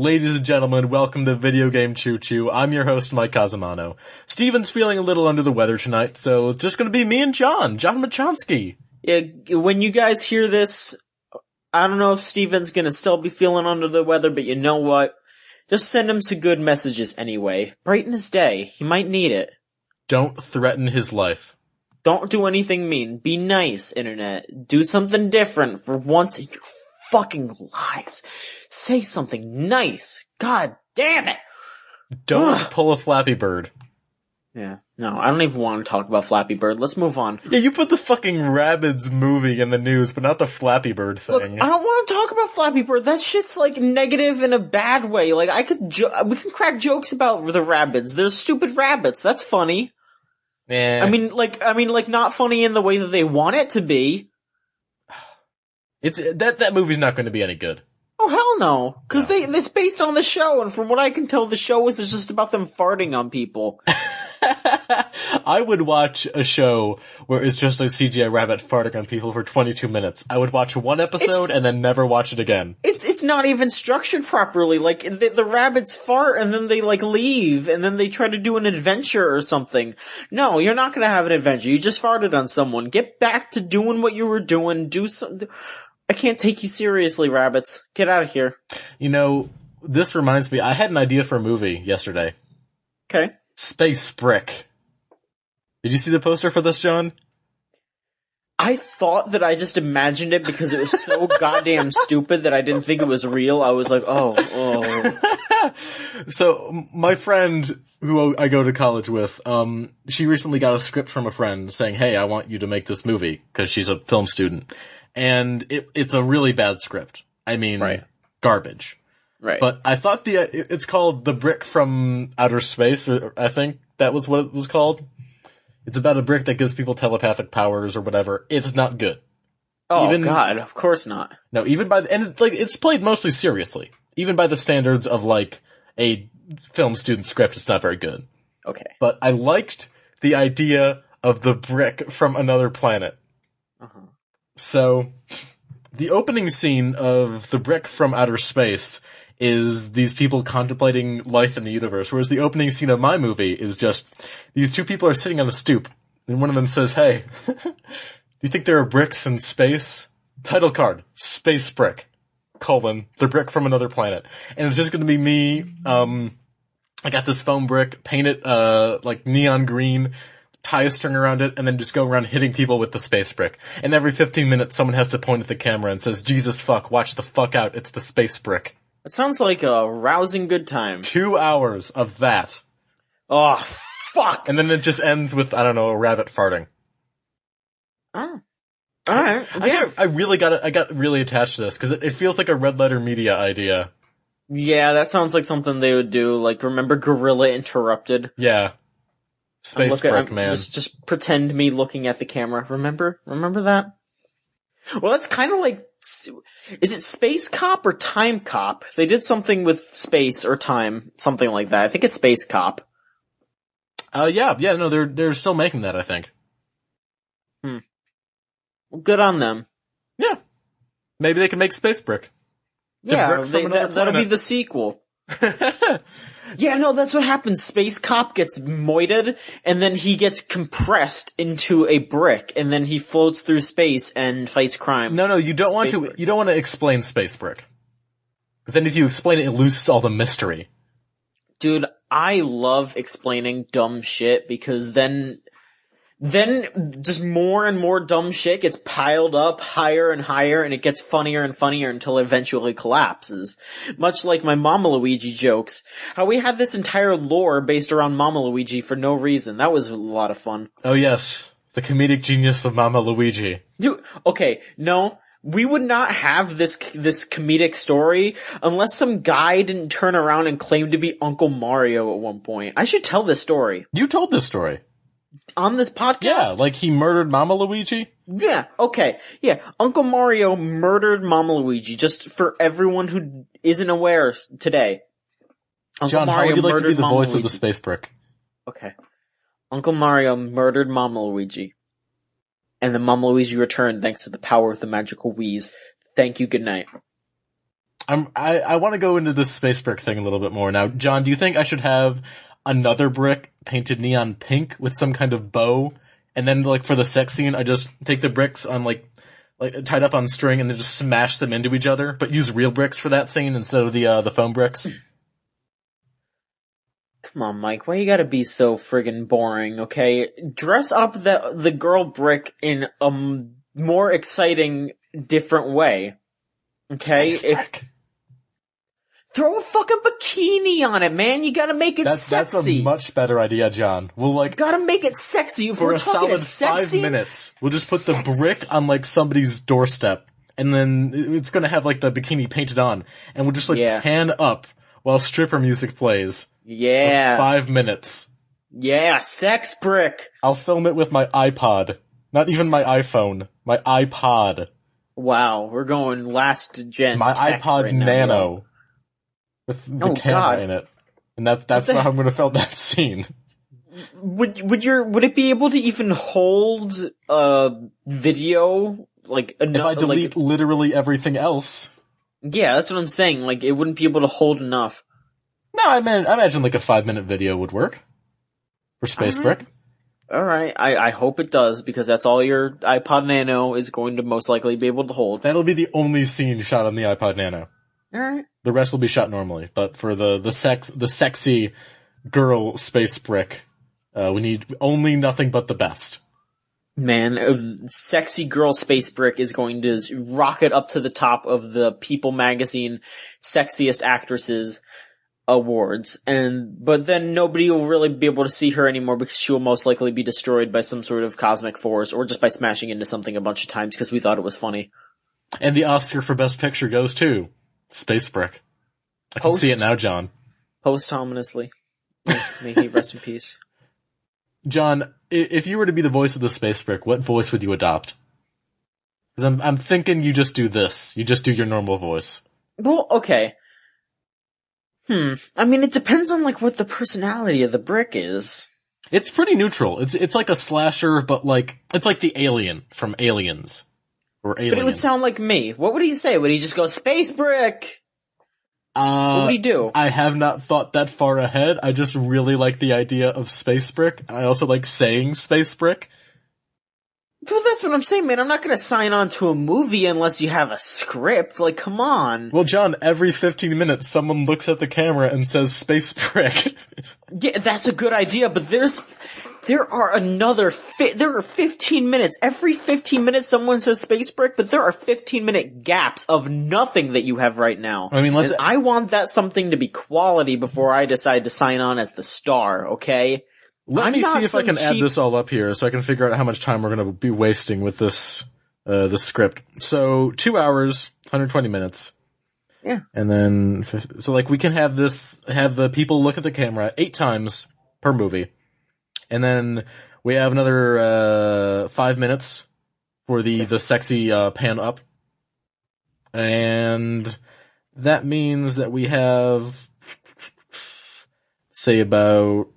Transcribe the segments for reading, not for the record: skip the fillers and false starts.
Ladies and gentlemen, welcome to Video Game Choo Choo. I'm your host, Mike Cosimano. Steven's feeling a little under the weather tonight, so it's just gonna be me and John Machonsky. Yeah, when you guys hear this, I don't know if Steven's gonna still be feeling under the weather, but you know what? Just send him some good messages anyway. Brighten his day. He might need it. Don't threaten his life. Don't do anything mean. Be nice, internet. Do something different for once in your fucking lives. Say something nice. God damn it! Don't pull a Flappy Bird. Yeah, no, I don't even want to talk about Flappy Bird. Let's move on. Yeah, you put the fucking Rabbids movie in the news, but not the Flappy Bird thing. Look, I don't want to talk about Flappy Bird. That shit's like negative in a bad way. Like we can crack jokes about the Rabbids. They're stupid rabbits. That's funny. Yeah. I mean, not funny in the way that they want it to be. That movie's not going to be any good. Oh hell no! Because it's based on the show, and from what I can tell, the show is just about them farting on people. I would watch a show where it's just a CGI rabbit farting on people for 22 minutes. I would watch one episode and then never watch it again. It's not even structured properly. Like, the rabbits fart and then they, like, leave and then they try to do an adventure or something. No, you're not gonna have an adventure. You just farted on someone. Get back to doing what you were doing. Do something. I can't take you seriously, rabbits. Get out of here. You know, this reminds me, I had an idea for a movie yesterday. Okay. Space Brick. Did you see the poster for this, John? I thought that I just imagined it because it was so goddamn stupid that I didn't think it was real. I was like, oh. So, my friend, who I go to college with, she recently got a script from a friend saying, hey, I want you to make this movie, because she's a film student. And it's a really bad script. I mean, garbage. Right. But I thought it's called The Brick from Outer Space, or I think that was what it was called. It's about a brick that gives people telepathic powers or whatever. It's not good. Oh God, of course not. No, even it's played mostly seriously. Even by the standards of like a film student script, it's not very good. Okay. But I liked the idea of the brick from another planet. Uh-huh. So, the opening scene of The Brick from Outer Space is these people contemplating life in the universe, whereas the opening scene of my movie is just, these two people are sitting on a stoop, and one of them says, hey, do you think there are bricks in space? Title card, Space Brick, : The Brick from Another Planet. And it's just gonna be me, I got this foam brick, paint it, like neon green, tie a string around it, and then just go around hitting people with the space brick. And every 15 minutes, someone has to point at the camera and says, Jesus fuck, watch the fuck out, it's the space brick. It sounds like a rousing good time. 2 hours of that. Oh, fuck! And then it just ends with, I don't know, a rabbit farting. Oh. Alright. Yeah. I got really attached to this, because it feels like a Red Letter Media idea. Yeah, that sounds like something they would do. Like, remember Gorilla Interrupted? Yeah. Space brick, man. Just pretend me looking at the camera. Remember that? Well, that's kind of like, is it Space Cop or Time Cop? They did something with space or time, something like that. I think it's Space Cop. No, they're still making that, I think. Well, good on them. Yeah. Maybe they can make Space Brick. Yeah, that'll be the sequel. Yeah, no, that's what happens. Space Cop gets moited, and then he gets compressed into a brick, and then he floats through space and fights crime. No, you don't want to explain Space Brick. Because then if you explain it, it loses all the mystery. Dude, I love explaining dumb shit, because then just more and more dumb shit gets piled up higher and higher, and it gets funnier and funnier until it eventually collapses. Much like my Mama Luigi jokes. How we had this entire lore based around Mama Luigi for no reason. That was a lot of fun. Oh yes. The comedic genius of Mama Luigi. Dude, okay, no. We would not have this comedic story unless some guy didn't turn around and claim to be Uncle Mario at one point. I should tell this story. You told this story. On this podcast? Yeah, like he murdered Mama Luigi? Yeah, okay. Yeah, Uncle Mario murdered Mama Luigi, just for everyone who isn't aware today. John, how would you like to be the voice of the Space Brick? Okay. Uncle Mario murdered Mama Luigi. And then Mama Luigi returned thanks to the power of the magical Wheeze. Thank you, good night. I want to go into this space brick thing a little bit more. Now, John, do you think I should have another brick painted neon pink with some kind of bow? And then, like, for the sex scene, I just take the bricks on, like tied up on string and then just smash them into each other, but use real bricks for that scene instead of the foam bricks? Come on, Mike, why you gotta be so friggin' boring, okay? Dress up the girl brick in a more exciting, different way. Okay? Throw a fucking bikini on it, man. You gotta make it sexy. That's a much better idea, John. We'll gotta make it sexy. For a solid 5 minutes, we'll just put the brick on, like, somebody's doorstep, and then it's gonna have, like, the bikini painted on, and we'll just, pan up while stripper music plays. Yeah. For 5 minutes. Yeah, sex brick. I'll film it with my iPod. Not even my iPhone. My iPod. Wow, we're going last gen. My iPod right Nano. Now. With the camera in it. And that's how I'm gonna film that scene. Would it be able to even hold video, like, if I delete literally everything else? Yeah, that's what I'm saying, like, it wouldn't be able to hold enough. No, I imagine like a 5-minute video would work. For Space Brick. Alright, I hope it does, because that's all your iPod Nano is going to most likely be able to hold. That'll be the only scene shot on the iPod Nano. Alright. The rest will be shot normally, but for the sexy girl Space Brick, we need only nothing but the best. Man, sexy girl Space Brick is going to rocket up to the top of the People magazine sexiest actresses awards, but then nobody will really be able to see her anymore because she will most likely be destroyed by some sort of cosmic force or just by smashing into something a bunch of times because we thought it was funny. And the Oscar for Best Picture goes to Space Brick. I can see it now, John. Posthumously. May he rest in peace. John, if you were to be the voice of the Space Brick, what voice would you adopt? Because I'm thinking you just do this. You just do your normal voice. Well, okay. I mean, it depends on, like, what the personality of the brick is. It's pretty neutral. It's like a slasher, but like, it's like the alien from Aliens. Or Alien. But it would sound like me. What would he say? Would he just go, Space Brick? What would he do? I have not thought that far ahead. I just really like the idea of Space Brick. I also like saying Space Brick. Well, that's what I'm saying, man. I'm not gonna sign on to a movie unless you have a script. Like, come on. Well, John, every 15 minutes someone looks at the camera and says Space Brick. Yeah, that's a good idea, but there are 15 minutes. Every 15 minutes someone says Space Brick, but there are 15-minute gaps of nothing that you have right now. I mean, I want that something to be quality before I decide to sign on as the star, okay? Let me see if I can add this all up here so I can figure out how much time we're going to be wasting with this, the script. So 2 hours, 120 minutes. Yeah. And then, so like we can have the people look at the camera 8 times per movie. And then we have another, 5 minutes for the sexy, pan up. And that means that we have, say about,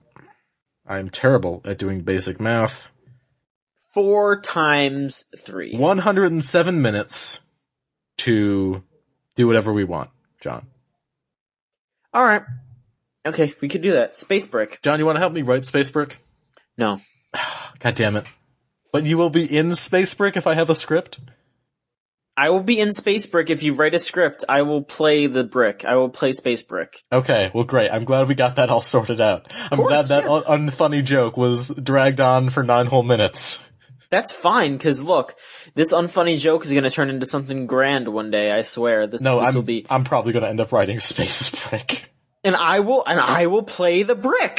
I'm terrible at doing basic math. 4 times 3. 107 minutes to do whatever we want, John. Alright. Okay, we could do that. Space Brick. John, you want to help me write Space Brick? No. God damn it. But you will be in Space Brick if I have a script? I will be in Space Brick if you write a script. I will play the brick. I will play Space Brick. Okay, well great. I'm glad we got that all sorted out. I'm glad that unfunny joke was dragged on for 9 whole minutes. That's fine, cause look, this unfunny joke is gonna turn into something grand one day, I swear. This will be... I'm probably gonna end up writing Space Brick. And I will play the brick.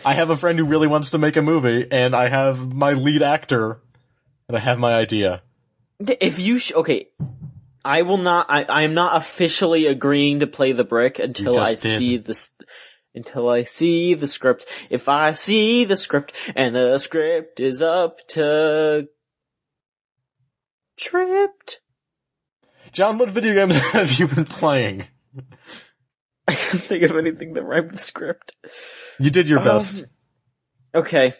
I have a friend who really wants to make a movie, and I have my lead actor, and I have my idea. If you okay, I will not. I am not officially agreeing to play the brick until I see this. Until I see the script. If I see the script and the script is up to tripped. John, what video games have you been playing? I can't think of anything that rhymed with script. You did your best. Okay.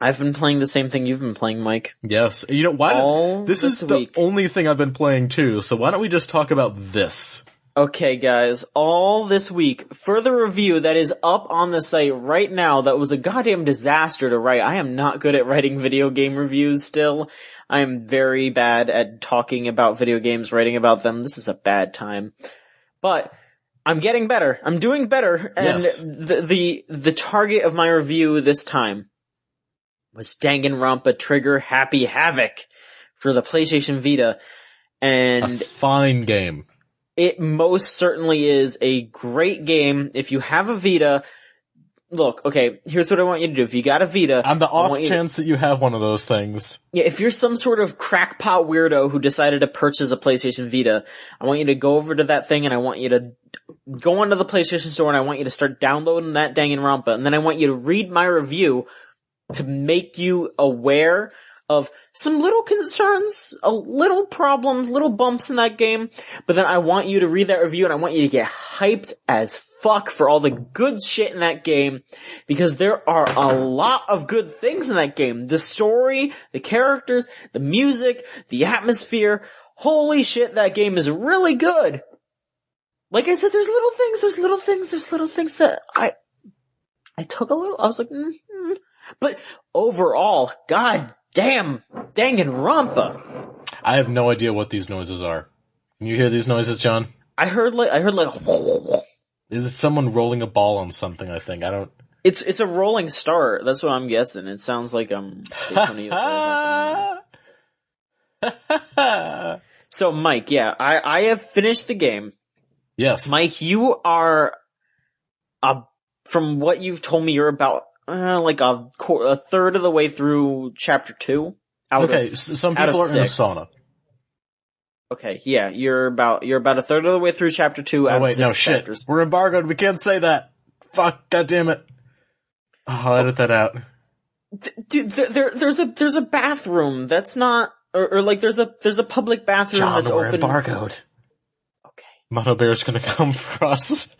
I've been playing the same thing you've been playing, Mike. Yes. You know, this is the only thing I've been playing too, so why don't we just talk about this? Okay, guys, all this week, for the review that is up on the site right now, that was a goddamn disaster to write. I am not good at writing video game reviews still. I am very bad at talking about video games, writing about them. This is a bad time. But I'm getting better. I'm doing better. And yes. the target of my review this time was Danganronpa Trigger Happy Havoc for the PlayStation Vita. And a fine game. It most certainly is a great game. If you have a Vita, look, okay, here's what I want you to do. If you got a Vita... On the off chance that you have one of those things. Yeah, if you're some sort of crackpot weirdo who decided to purchase a PlayStation Vita, I want you to go over to that thing and I want you to go onto the PlayStation Store and I want you to start downloading that Danganronpa. And then I want you to read my review to make you aware of some little concerns, little problems, little bumps in that game, but then I want you to read that review and I want you to get hyped as fuck for all the good shit in that game, because there are a lot of good things in that game. The story, the characters, the music, the atmosphere, holy shit, that game is really good. Like I said, there's little things that I took a little, I was like, but overall, god damn, Danganronpa. I have no idea what these noises are. Can you hear these noises, John? I heard like Is it someone rolling a ball on something, I think? I don't... It's a rolling star. That's what I'm guessing. It sounds like So Mike, yeah, I have finished the game. Yes. Mike, you are from what you've told me, you're about like a third of the way through chapter 2. Some people are in a sauna. Okay, yeah, you're about a third of the way through chapter 2 out of 6 chapters. Shit. We're embargoed, we can't say that. Fuck, goddammit. Oh, I'll edit that out. Dude, there's a bathroom that's not, or like there's a public bathroom John, that's we're open. Embargoed. Okay. Mono Bear's gonna come for us.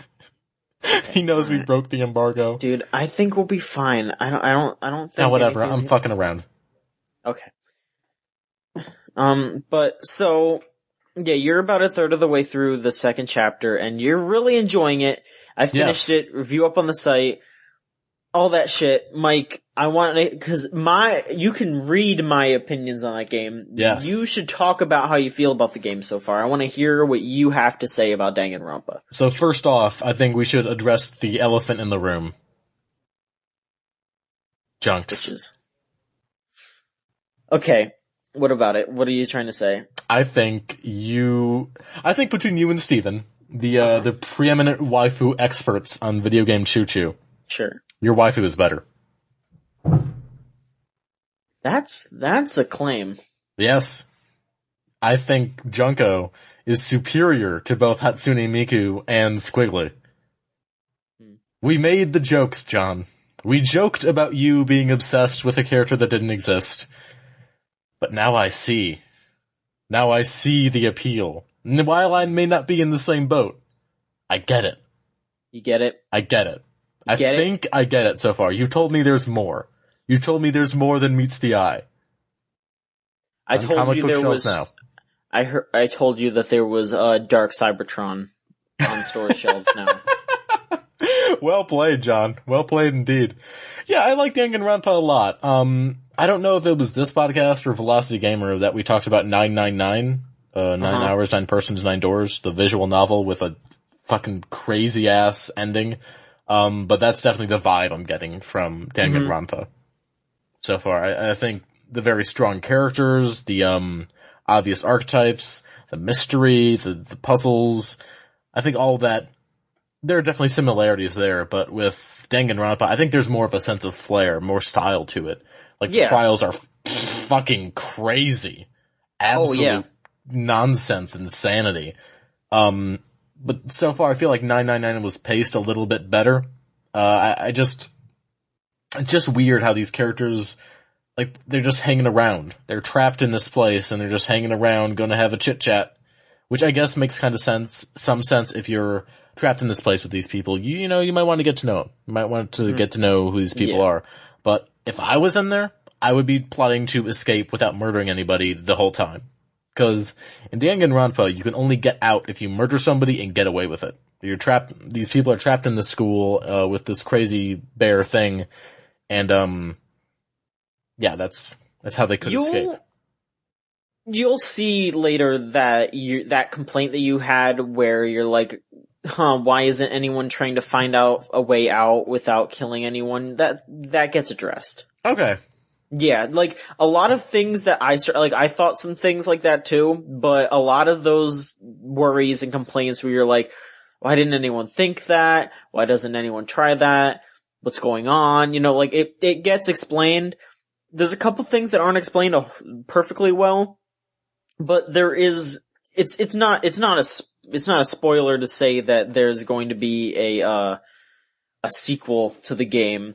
He knows we broke the embargo. Dude, I think we'll be fine. I don't think. No, whatever. I'm fucking around. Okay. But so, yeah, you're about a third of the way through the second chapter, and you're really enjoying it. I finished it. Review up on the site. All that shit. Mike, I want to, cause you can read my opinions on that game. Yes. You should talk about how you feel about the game so far. I want to hear what you have to say about Danganronpa. So first off, I think we should address the elephant in the room. Junks. Okay. What about it? What are you trying to say? I think between you and Steven, the preeminent waifu experts on video game choo-choo. Sure. Your waifu is better. That's a claim. Yes. I think Junko is superior to both Hatsune Miku and Squiggly. We made the jokes, John. We joked about you being obsessed with a character that didn't exist. But now I see. Now I see the appeal. And while I may not be in the same boat, I get it. You get it? I get it. I think I get it so far. You've told me there's more. You told me there's more than meets the eye. I told you there was... Now. I told you that there was Dark Cybertron on store shelves now. Well played, John. Well played indeed. Yeah, I like Danganronpa a lot. I don't know if it was this podcast or Velocity Gamer that we talked about 999, 9 hours, 9 persons, 9 doors, the visual novel with a fucking crazy ass ending. But that's definitely the vibe I'm getting from Danganronpa so far. I think the very strong characters, the obvious archetypes, the mystery, the puzzles, I think all that, there are definitely similarities there, but with Danganronpa, I think there's more of a sense of flair, more style to it. Like, the trials are fucking crazy. Absolute nonsense, insanity. But so far, I feel like 999 was paced a little bit better. It's just weird how these characters, like, they're just hanging around. They're trapped in this place, and they're just hanging around, gonna have a chit-chat. Which I guess makes kind of some sense if you're trapped in this place with these people. You know, you might want to get to know them. You might want to get to know who these people are. But if I was in there, I would be plotting to escape without murdering anybody the whole time. Because in Danganronpa, you can only get out if you murder somebody and get away with it. You're trapped, these people are trapped in the school, with this crazy bear thing, and, yeah, that's how they could escape. You'll see later that that complaint that you had where you're like, why isn't anyone trying to find out a way out without killing anyone? That gets addressed. Okay. Yeah, like, a lot of things that I thought some things like that too, but a lot of those worries and complaints where you're like, why didn't anyone think that? Why doesn't anyone try that? What's going on? You know, like, it gets explained. There's a couple things that aren't explained perfectly well, but there is, it's not a spoiler to say that there's going to be a sequel to the game.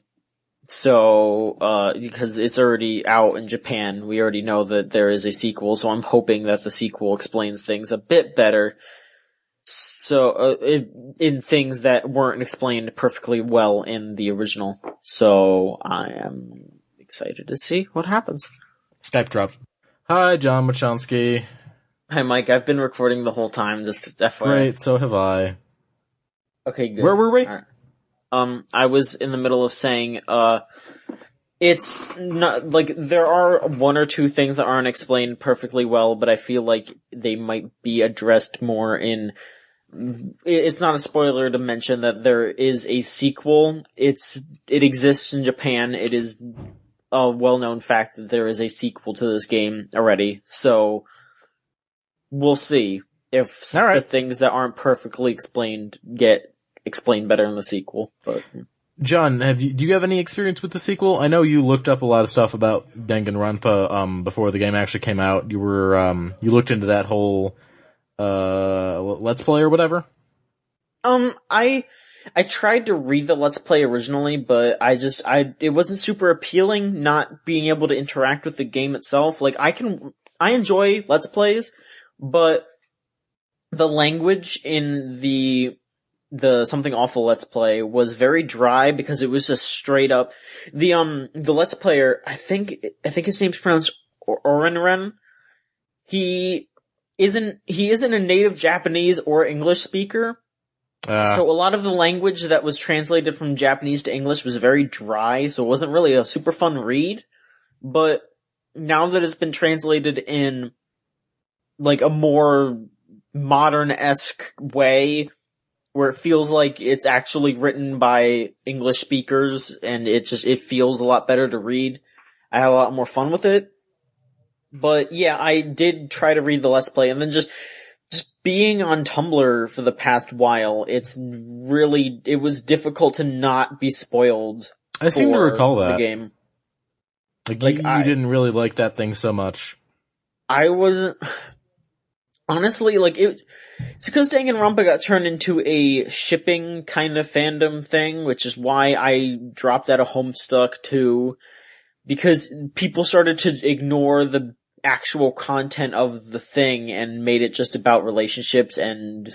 So, because it's already out in Japan, we already know that there is a sequel, so I'm hoping that the sequel explains things a bit better. So, in things that weren't explained perfectly well in the original. So, I am excited to see what happens. Skype drop. Hi, John Machonsky. Hi, Mike. I've been recording the whole time, just FYI. Great, so have I. Okay, good. Where were we? Right. I was in the middle of saying, it's not, like, there are one or two things that aren't explained perfectly well, but I feel like they might be addressed more in, it's not a spoiler to mention that there is a sequel. It exists in Japan. It is a well-known fact that there is a sequel to this game already, so we'll see if the things that aren't perfectly explained get explained better in the sequel. But John, do you have any experience with the sequel? I know you looked up a lot of stuff about Danganronpa before the game actually came out. You were you looked into that whole Let's Play or whatever? I tried to read the Let's Play originally, but it wasn't super appealing not being able to interact with the game itself. Like, I enjoy Let's Plays, but the language in the Something Awful Let's Play was very dry because it was just straight up the Let's Player, I think his name's pronounced Orenren. He isn't a native Japanese or English speaker. So a lot of the language that was translated from Japanese to English was very dry, so it wasn't really a super fun read. But now that it's been translated in like a more modern-esque way, where it feels like it's actually written by English speakers and it feels a lot better to read, I had a lot more fun with it. But yeah, I did try to read the Let's Play, and then just being on Tumblr for the past while, it was difficult to not be spoiled. I seem to recall that. The game. Like you didn't really like that thing so much. I wasn't, honestly, like, it's because Danganronpa got turned into a shipping kind of fandom thing, which is why I dropped out of Homestuck too, because people started to ignore the actual content of the thing and made it just about relationships and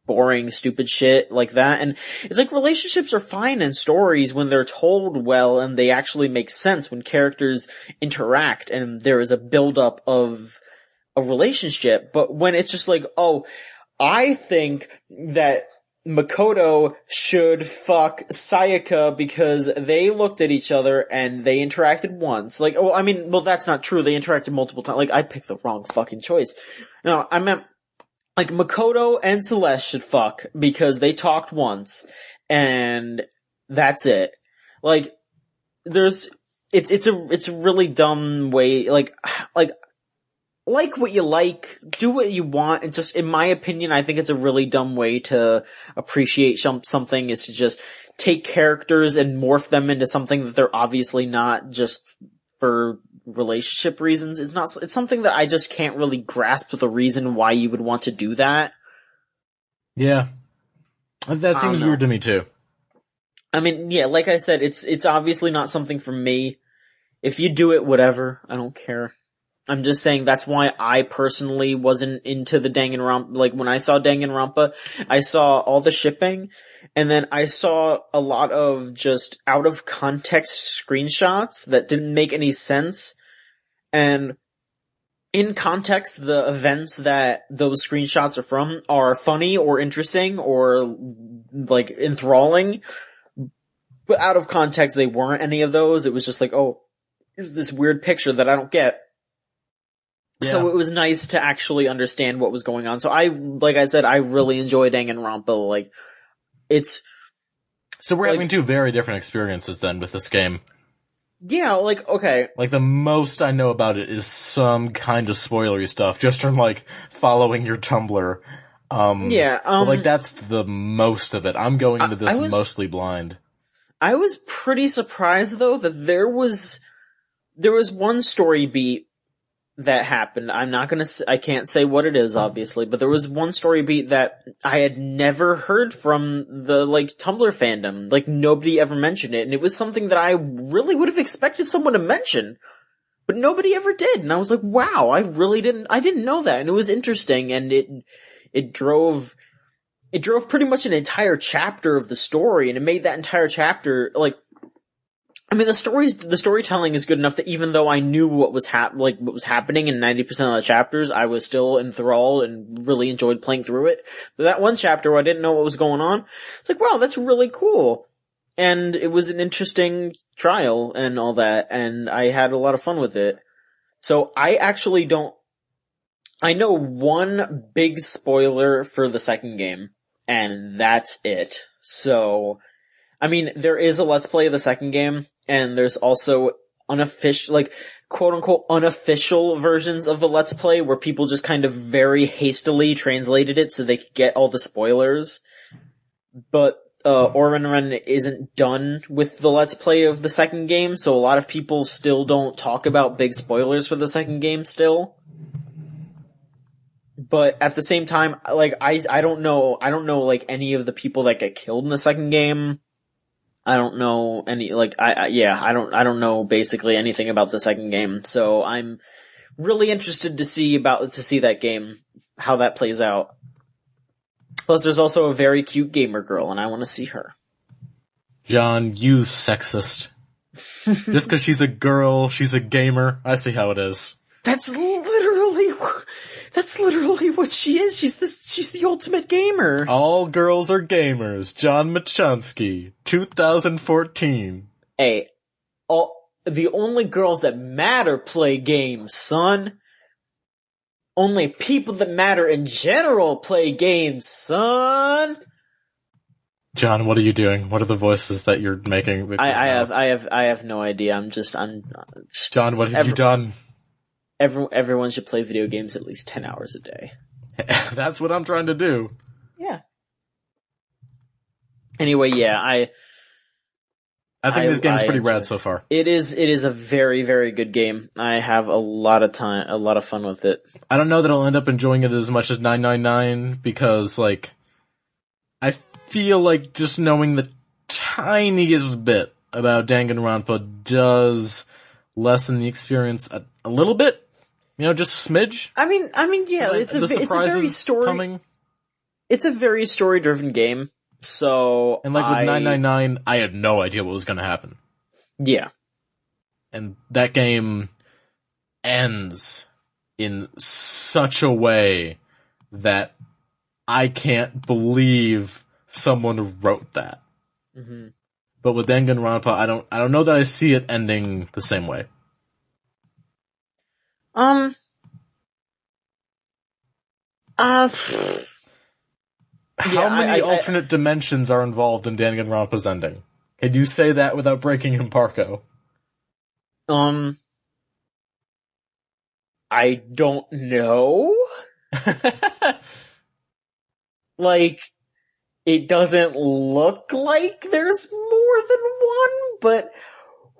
boring, stupid shit like that. And it's like, relationships are fine in stories when they're told well and they actually make sense, when characters interact and there is a build-up of a relationship. But when it's just like, oh, I think that Makoto should fuck Sayaka because they looked at each other and they interacted once. Like, well, that's not true. They interacted multiple times. Like, I picked the wrong fucking choice. No, I meant, like, Makoto and Celeste should fuck because they talked once and that's it. Like, it's a really dumb way, like what you like, do what you want, and just, in my opinion, I think it's a really dumb way to appreciate something, is to just take characters and morph them into something that they're obviously not, just for relationship reasons. It's something that I just can't really grasp the reason why you would want to do that. Yeah. That seems weird to me too. I mean, yeah, like I said, it's obviously not something for me. If you do it, whatever, I don't care. I'm just saying that's why I personally wasn't into the Danganronpa. Like, when I saw Danganronpa, I saw all the shipping, and then I saw a lot of just out of context screenshots that didn't make any sense. And in context, the events that those screenshots are from are funny or interesting or, like, enthralling. But out of context, they weren't any of those. It was just like, oh, here's this weird picture that I don't get. Yeah. So it was nice to actually understand what was going on. So like I said, I really enjoy Danganronpa. Like, it's... So we're having two very different experiences then with this game. Yeah, like, okay. Like, the most I know about it is some kind of spoilery stuff, just from, like, following your Tumblr. But, like, that's the most of it. I'm going into this mostly blind. I was pretty surprised, though, that there was one story beat that happened. I can't say what it is, obviously, but there was one story beat that I had never heard from the, like, Tumblr fandom. Like, nobody ever mentioned it, and it was something that I really would have expected someone to mention, but nobody ever did, and I was like, wow, I didn't know that, and it was interesting, and it drove pretty much an entire chapter of the story, and it made that entire chapter, like, I mean, the storytelling is good enough that even though I knew what was happening in 90% of the chapters, I was still enthralled and really enjoyed playing through it. But that one chapter where I didn't know what was going on, it's like, wow, that's really cool. And it was an interesting trial and all that, and I had a lot of fun with it. So I know one big spoiler for the second game, and that's it. So, I mean, there is a Let's Play of the second game, and there's also unofficial, like, quote-unquote unofficial versions of the Let's Play where people just kind of very hastily translated it so they could get all the spoilers. But, Orenren isn't done with the Let's Play of the second game, so a lot of people still don't talk about big spoilers for the second game still. But at the same time, like, I don't know, like, any of the people that get killed in the second game. I don't know any, like, I don't know basically anything about the second game, so I'm really interested to see that game, how that plays out. Plus, there's also a very cute gamer girl, and I want to see her. John, you sexist. Just because she's a girl, she's a gamer, I see how it is. That's literally what she is. She's the ultimate gamer. All girls are gamers. John Machonsky, 2014. Hey, the only girls that matter play games, son. Only people that matter in general play games, son. John, what are you doing? What are the voices that you're making? I have no idea. John, what have you done? Everyone should play video games at least 10 hours a day. That's what I'm trying to do. Yeah. Anyway, yeah, I think this game is pretty rad so far. It is a very, very good game. I have a lot of fun with it. I don't know that I'll end up enjoying it as much as 999 because, like, I feel like just knowing the tiniest bit about Danganronpa does lessen the experience a little bit. You know, just a smidge. I mean, yeah, it's a very story-driven game. So, and like with 999, I had no idea what was going to happen. Yeah, and that game ends in such a way that I can't believe someone wrote that. Mm-hmm. But with Danganronpa, I don't know that I see it ending the same way. How many alternate dimensions are involved in Danganronpa's ending? Can you say that without breaking embargo? I don't know. Like, it doesn't look like there's more than one, but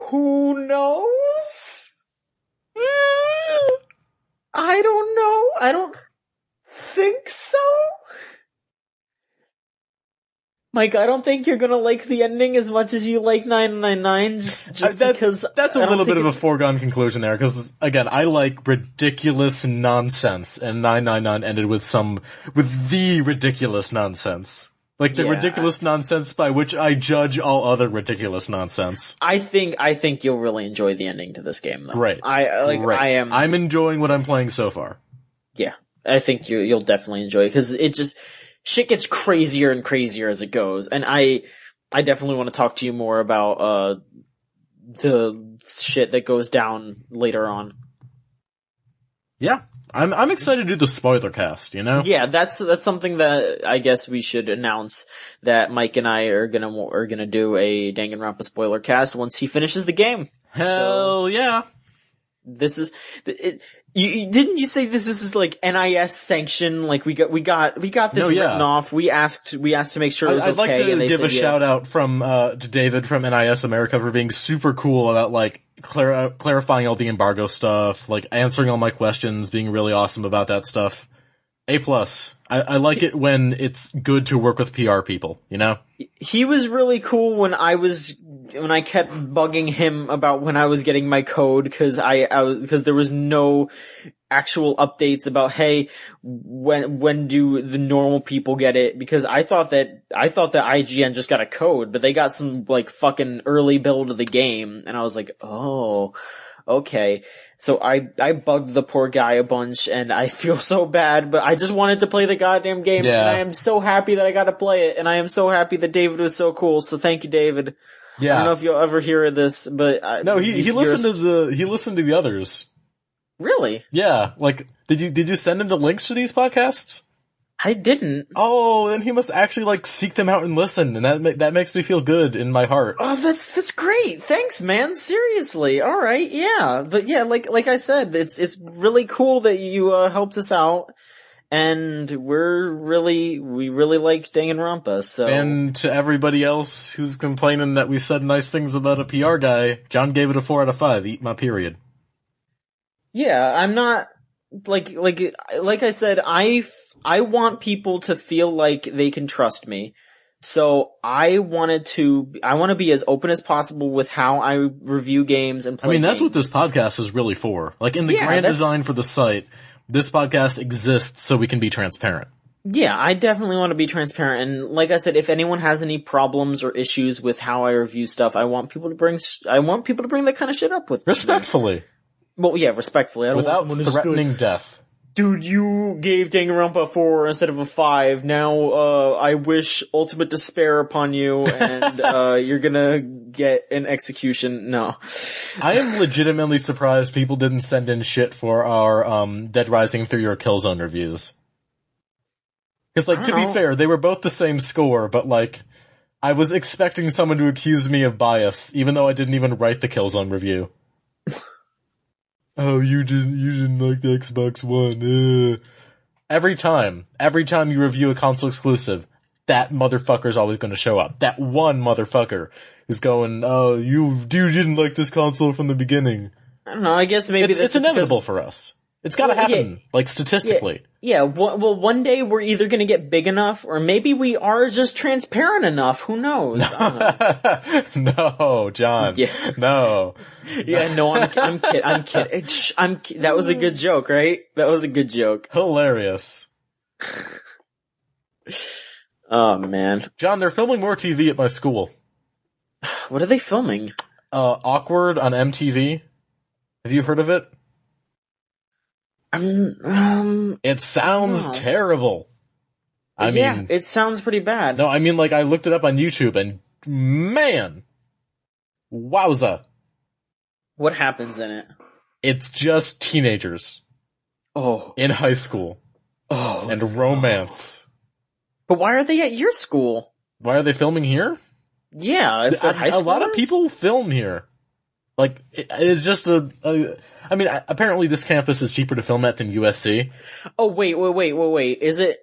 who knows? I don't know. I don't think so. Mike, I don't think you're gonna like the ending as much as you like 999, just because... That's a little bit of a foregone conclusion there, because, again, I like ridiculous nonsense, and 999 ended with the ridiculous nonsense. Like, the ridiculous nonsense by which I judge all other ridiculous nonsense. I think you'll really enjoy the ending to this game, though. Great. I'm enjoying what I'm playing so far. Yeah. I think you'll definitely enjoy it, because it just... Shit gets crazier and crazier as it goes, and I definitely want to talk to you more about the shit that goes down later on. Yeah, I'm excited to do the spoiler cast. You know? Yeah, that's something that I guess we should announce, that Mike and I are gonna do a Danganronpa spoiler cast once he finishes the game. Hell yeah! This is didn't you say this is like NIS sanction? Like we got this written off. We asked to make sure it was okay. I'd like to give a shout out to David from NIS America for being super cool about like clarifying all the embargo stuff, like answering all my questions, being really awesome about that stuff. A+. I like it when it's good to work with PR people, you know? He was really cool when I kept bugging him about when I was getting my code, because there was no actual updates about, hey, when do the normal people get it? Because I thought that IGN just got a code, but they got some like fucking early build of the game, and I was like, oh, okay. So I bugged the poor guy a bunch, and I feel so bad, but I just wanted to play the goddamn game, and I am so happy that I got to play it, and I am so happy that David was so cool, so thank you, David. Yeah. I don't know if you'll ever hear this, but... No, he listened to the others. Really? Yeah, like, did you send him the links to these podcasts? I didn't. Oh, then he must actually like seek them out and listen, and that makes me feel good in my heart. Oh, that's great. Thanks, man. Seriously. All right. Yeah. But yeah, like I said, it's really cool that you helped us out, and we really liked Danganronpa. So, and to everybody else who's complaining that we said nice things about a PR guy, John gave it a 4 out of 5. Eat my period. Yeah, I'm not like I said, I want people to feel like they can trust me. So I want to be as open as possible with how I review games and play games. That's what this podcast is really for. Like, in the grand design for the site, this podcast exists so we can be transparent. Yeah, I definitely want to be transparent. And like I said, if anyone has any problems or issues with how I review stuff, I want people to bring that kind of shit up with me. Respectfully. Well, yeah, respectfully. I don't Without want threatening death. Dude, you gave Danganronpa a 4 instead of a 5. Now, I wish ultimate despair upon you, and, you're gonna get an execution. No. I am legitimately surprised people didn't send in shit for our, Dead Rising 3 or Killzone reviews. Cause like, to be fair, they were both the same score, but like, I was expecting someone to accuse me of bias, even though I didn't even write the Killzone review. Oh, you didn't like the Xbox One. Every time you review a console exclusive, that motherfucker's always gonna show up. That one motherfucker who's going, oh, you didn't like this console from the beginning. I don't know, I guess maybe it's inevitable for us. It's gotta happen, like, statistically. Yeah, well, one day we're either gonna get big enough, or maybe we are just transparent enough. Who knows? No, John. Yeah. No. Yeah, no, I'm kidding. That was a good joke, right? That was a good joke. Hilarious. Oh, man. John, they're filming more TV at my school. What are they filming? Awkward on MTV. Have you heard of it? It sounds terrible. I mean, it sounds pretty bad. No, I mean, like, I looked it up on YouTube, and man, wowza. What happens in it? It's just teenagers. Oh. In high school. Oh. And romance. But why are they at your school? Why are they filming here? Yeah, a lot of people film here. Like, it's just I mean, apparently this campus is cheaper to film at than USC. Oh, wait. Is it?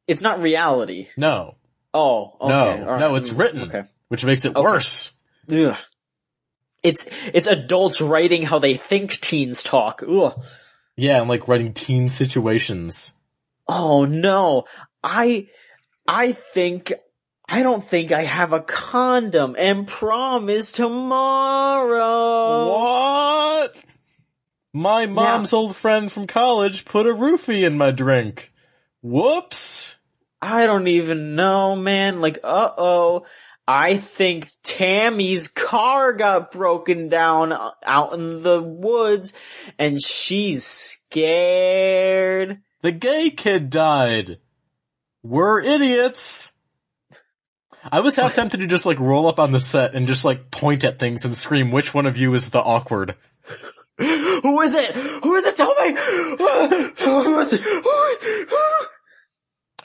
It's not reality. No. Oh, okay. No, it's written, which makes it worse. Ugh. It's adults writing how they think teens talk. Ugh. Yeah, and like writing teen situations. Oh no. I think I don't think I have a condom, and prom is tomorrow. What? My mom's old friend from college put a roofie in my drink. Whoops. I don't even know, man. Like, uh-oh. I think Tammy's car got broken down out in the woods, and she's scared. The gay kid died. We're idiots. I was half tempted to just, like, roll up on the set and just, like, point at things and scream, which one of you is the awkward? Who is it? Who is it? Tell me! Who is it?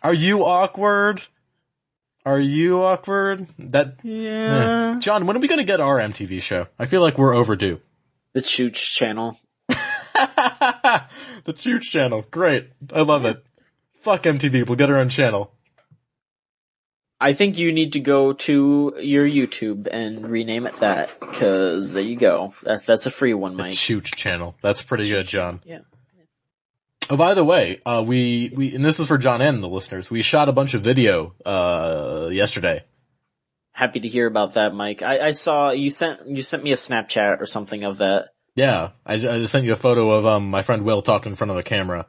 Are you awkward? Are you awkward? Yeah. John, when are we gonna get our MTV show? I feel like we're overdue. The Chooch channel. The Chooch channel. Great. I love it. Fuck MTV. We'll get our own channel. I think you need to go to your YouTube and rename it that, cause there you go. That's a free one, Mike. The Chooch channel. That's pretty good, John. Yeah. Oh, by the way, we, and this is for John and the listeners, we shot a bunch of video, yesterday. Happy to hear about that, Mike. I saw you sent me a Snapchat or something of that. Yeah. I just sent you a photo of, my friend Will talking in front of a camera.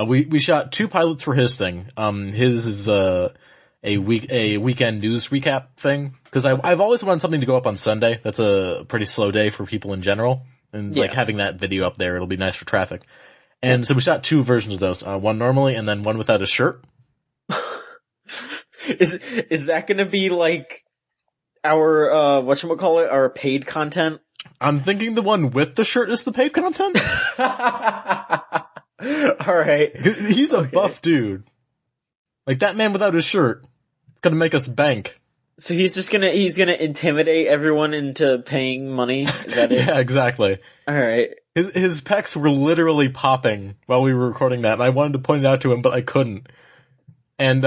We shot 2 pilots for his thing. His is, a weekend news recap thing. Cause I've always wanted something to go up on Sunday. That's a pretty slow day for people in general. And like having that video up there, it'll be nice for traffic. And so we shot 2 versions of those. One normally and then one without a shirt. Is that gonna be like our, whatchamacallit, our paid content? I'm thinking the one with the shirt is the paid content. Alright. He's a buff dude. Like that man without his shirt. It's gonna make us bank. So he's gonna intimidate everyone into paying money? Is that it? Yeah, exactly. Alright. His pecs were literally popping while we were recording that, and I wanted to point it out to him, but I couldn't. And,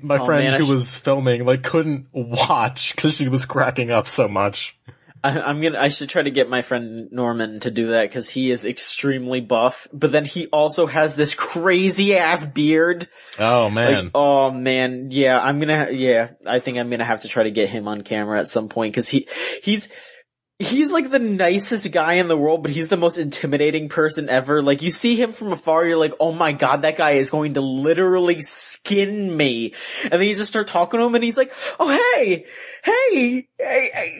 my friend who was filming, like, couldn't watch because she was cracking up so much. I should try to get my friend Norman to do that because he is extremely buff, but then he also has this crazy ass beard. Oh man. Like, oh man. Yeah, I think I'm gonna have to try to get him on camera at some point because he's like the nicest guy in the world, but he's the most intimidating person ever. Like, you see him from afar, you're like, oh my god, that guy is going to literally skin me. And then you just start talking to him and he's like, oh hey,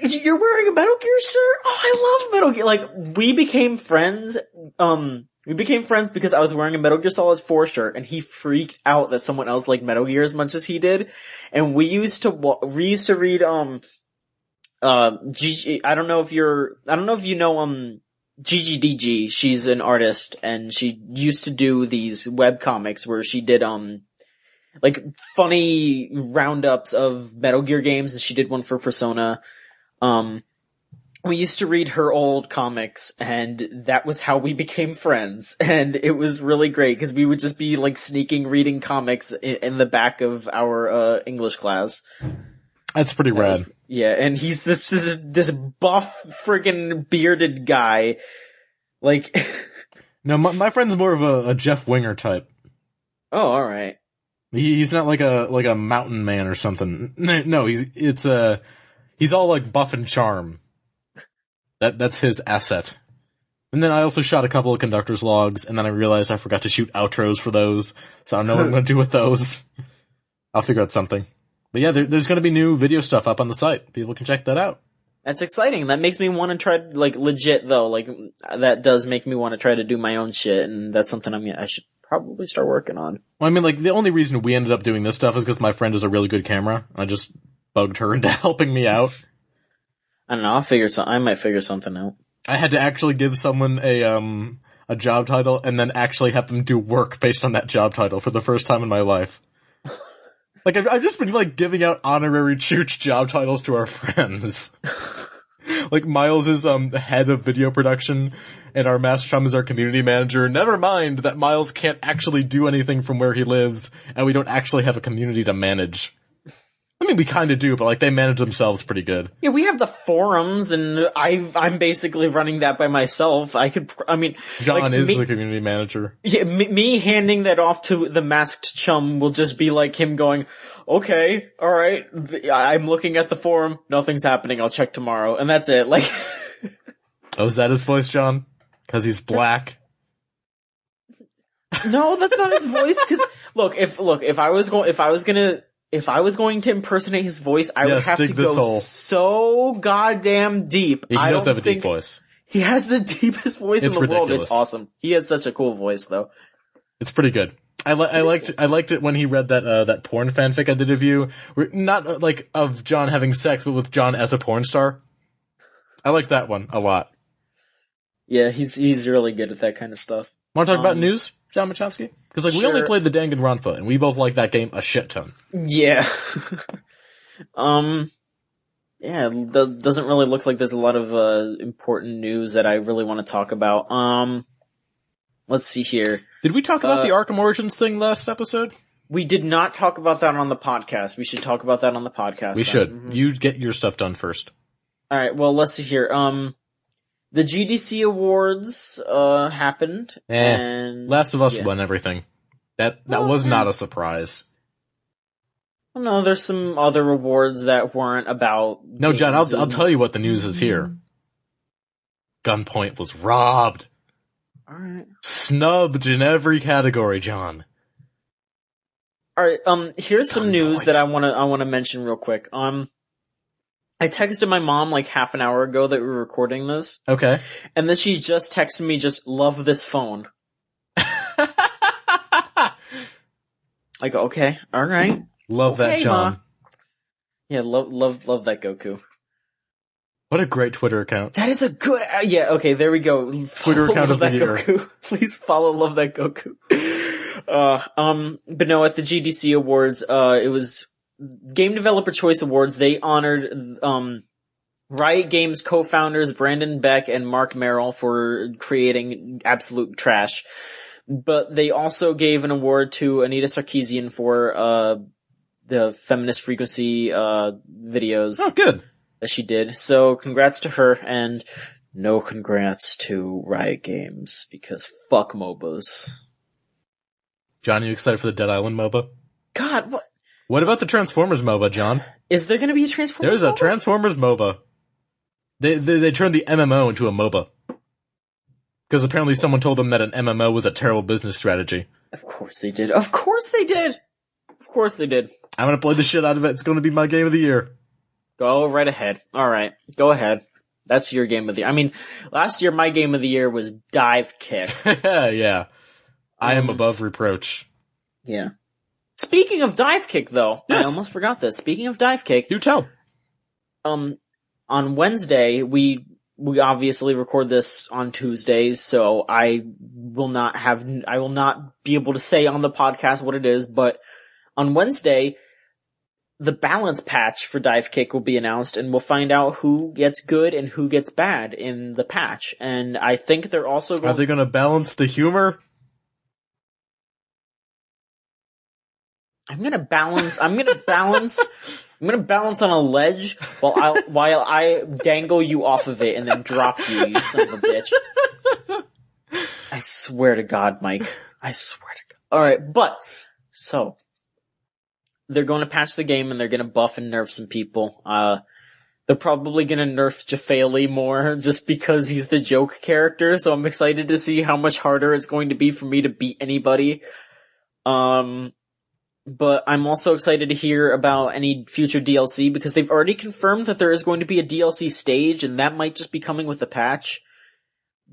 you're wearing a Metal Gear shirt? Oh, I love Metal Gear. Like, we became friends, because I was wearing a Metal Gear Solid 4 shirt and he freaked out that someone else liked Metal Gear as much as he did. And we used to read, Gigi, I don't know if you know, Gigi DG. She's an artist and she used to do these web comics where she did, like funny roundups of Metal Gear games, and she did one for Persona. We used to read her old comics, and that was how we became friends. And it was really great because we would just be like sneaking reading comics in the back of our English class. That's pretty rad. Yeah, and he's this buff friggin' bearded guy. Like, no, my friend's more of a Jeff Winger type. Oh, alright. He's not like a mountain man or something. No, he's all like buff and charm. That's his asset. And then I also shot a couple of conductor's logs, and then I realized I forgot to shoot outros for those, so I don't know what I'm gonna do with those. I'll figure out something. But yeah, there's gonna be new video stuff up on the site. People can check that out. That's exciting. That makes me want to try, like, legit though, like, that does make me want to try to do my own shit, and that's something I should probably start working on. Well, I mean, like, the only reason we ended up doing this stuff is because my friend is a really good camera. I just bugged her into helping me out. I don't know, I might figure something out. I had to actually give someone a job title and then actually have them do work based on that job title for the first time in my life. Like, I've just been, like, giving out honorary chooch job titles to our friends. Like, Miles is, head of video production, and our Master Chum is our community manager. Never mind that Miles can't actually do anything from where he lives, and we don't actually have a community to manage. I mean, we kind of do, but like they manage themselves pretty good. Yeah, we have the forums, and I'm basically running that by myself. John is the community manager. Yeah, me handing that off to the masked chum will just be like him going, okay, alright, I'm looking at the forum, nothing's happening, I'll check tomorrow, and that's it, like. Oh, is that his voice, John? Cause he's black? No, that's not his voice, cause, if I was going to impersonate his voice, I would have to go so goddamn deep. He does have a deep voice. He has the deepest voice in the ridiculous. world. It's awesome. He has such a cool voice, though. It's pretty good. I liked it when he read that porn fanfic I did of you. Not like of John having sex, but with John as a porn star. I liked that one a lot. Yeah, he's really good at that kind of stuff. Want to talk about news, John Machowski? Because we only played the Danganronpa, and we both like that game a shit ton. Yeah. Yeah, it doesn't really look like there's a lot of important news that I really want to talk about. Let's see here. Did we talk about the Arkham Origins thing last episode? We did not talk about that on the podcast. We should talk about that on the podcast. We should. Mm-hmm. You get your stuff done first. Alright, well, let's see here. The GDC Awards, happened, and... Last of Us won everything. That was not a surprise. Well, no, there's some other awards that weren't about... No, John, I'll tell you what the news is here. Gunpoint was robbed. Alright. Snubbed in every category, John. Alright, here's some news that I wanna mention real quick. I texted my mom like half an hour ago that we were recording this. Okay. And then she just texted me, love this phone. I go, okay, alright. Love that, John. Ma. Yeah, love that Goku. What a great Twitter account. That is a good, yeah, okay, there we go. Twitter account of the year. Goku. Please follow Love That Goku. But no, at the GDC Awards, it was Game Developer Choice Awards. They honored, Riot Games co-founders Brandon Beck and Mark Merrill for creating absolute trash. But they also gave an award to Anita Sarkeesian for, the Feminist Frequency, videos. Oh, good. That she did. So congrats to her, and no congrats to Riot Games, because fuck MOBAs. John, you excited for the Dead Island MOBA? God, what? What about the Transformers MOBA, John? Is there gonna be a Transformers MOBA? There's a Transformers MOBA. They turned the MMO into a MOBA. Because apparently someone told them that an MMO was a terrible business strategy. Of course they did. Of course they did! Of course they did. I'm gonna play the shit out of it. It's gonna be my game of the year. Go right ahead. Alright. Go ahead. That's your game of the year. I mean, last year my game of the year was Dive Kick. Yeah. I am above reproach. Yeah. Speaking of Dive Kick, though, yes. I almost forgot this. Speaking of Dive Kick, do tell. On Wednesday, we obviously record this on Tuesdays, so I will not be able to say on the podcast what it is, but on Wednesday, the balance patch for Dive Kick will be announced, and we'll find out who gets good and who gets bad in the patch. And I think they're also going... Are they going to balance the humor? I'm gonna balance on a ledge while I dangle you off of it and then drop you, you son of a bitch. I swear to God, Mike. I swear to God. Alright, so, they're going to patch the game and they're going to buff and nerf some people. They're probably going to nerf Jafale more just because he's the joke character, so I'm excited to see how much harder it's going to be for me to beat anybody. But I'm also excited to hear about any future DLC because they've already confirmed that there is going to be a DLC stage and that might just be coming with the patch.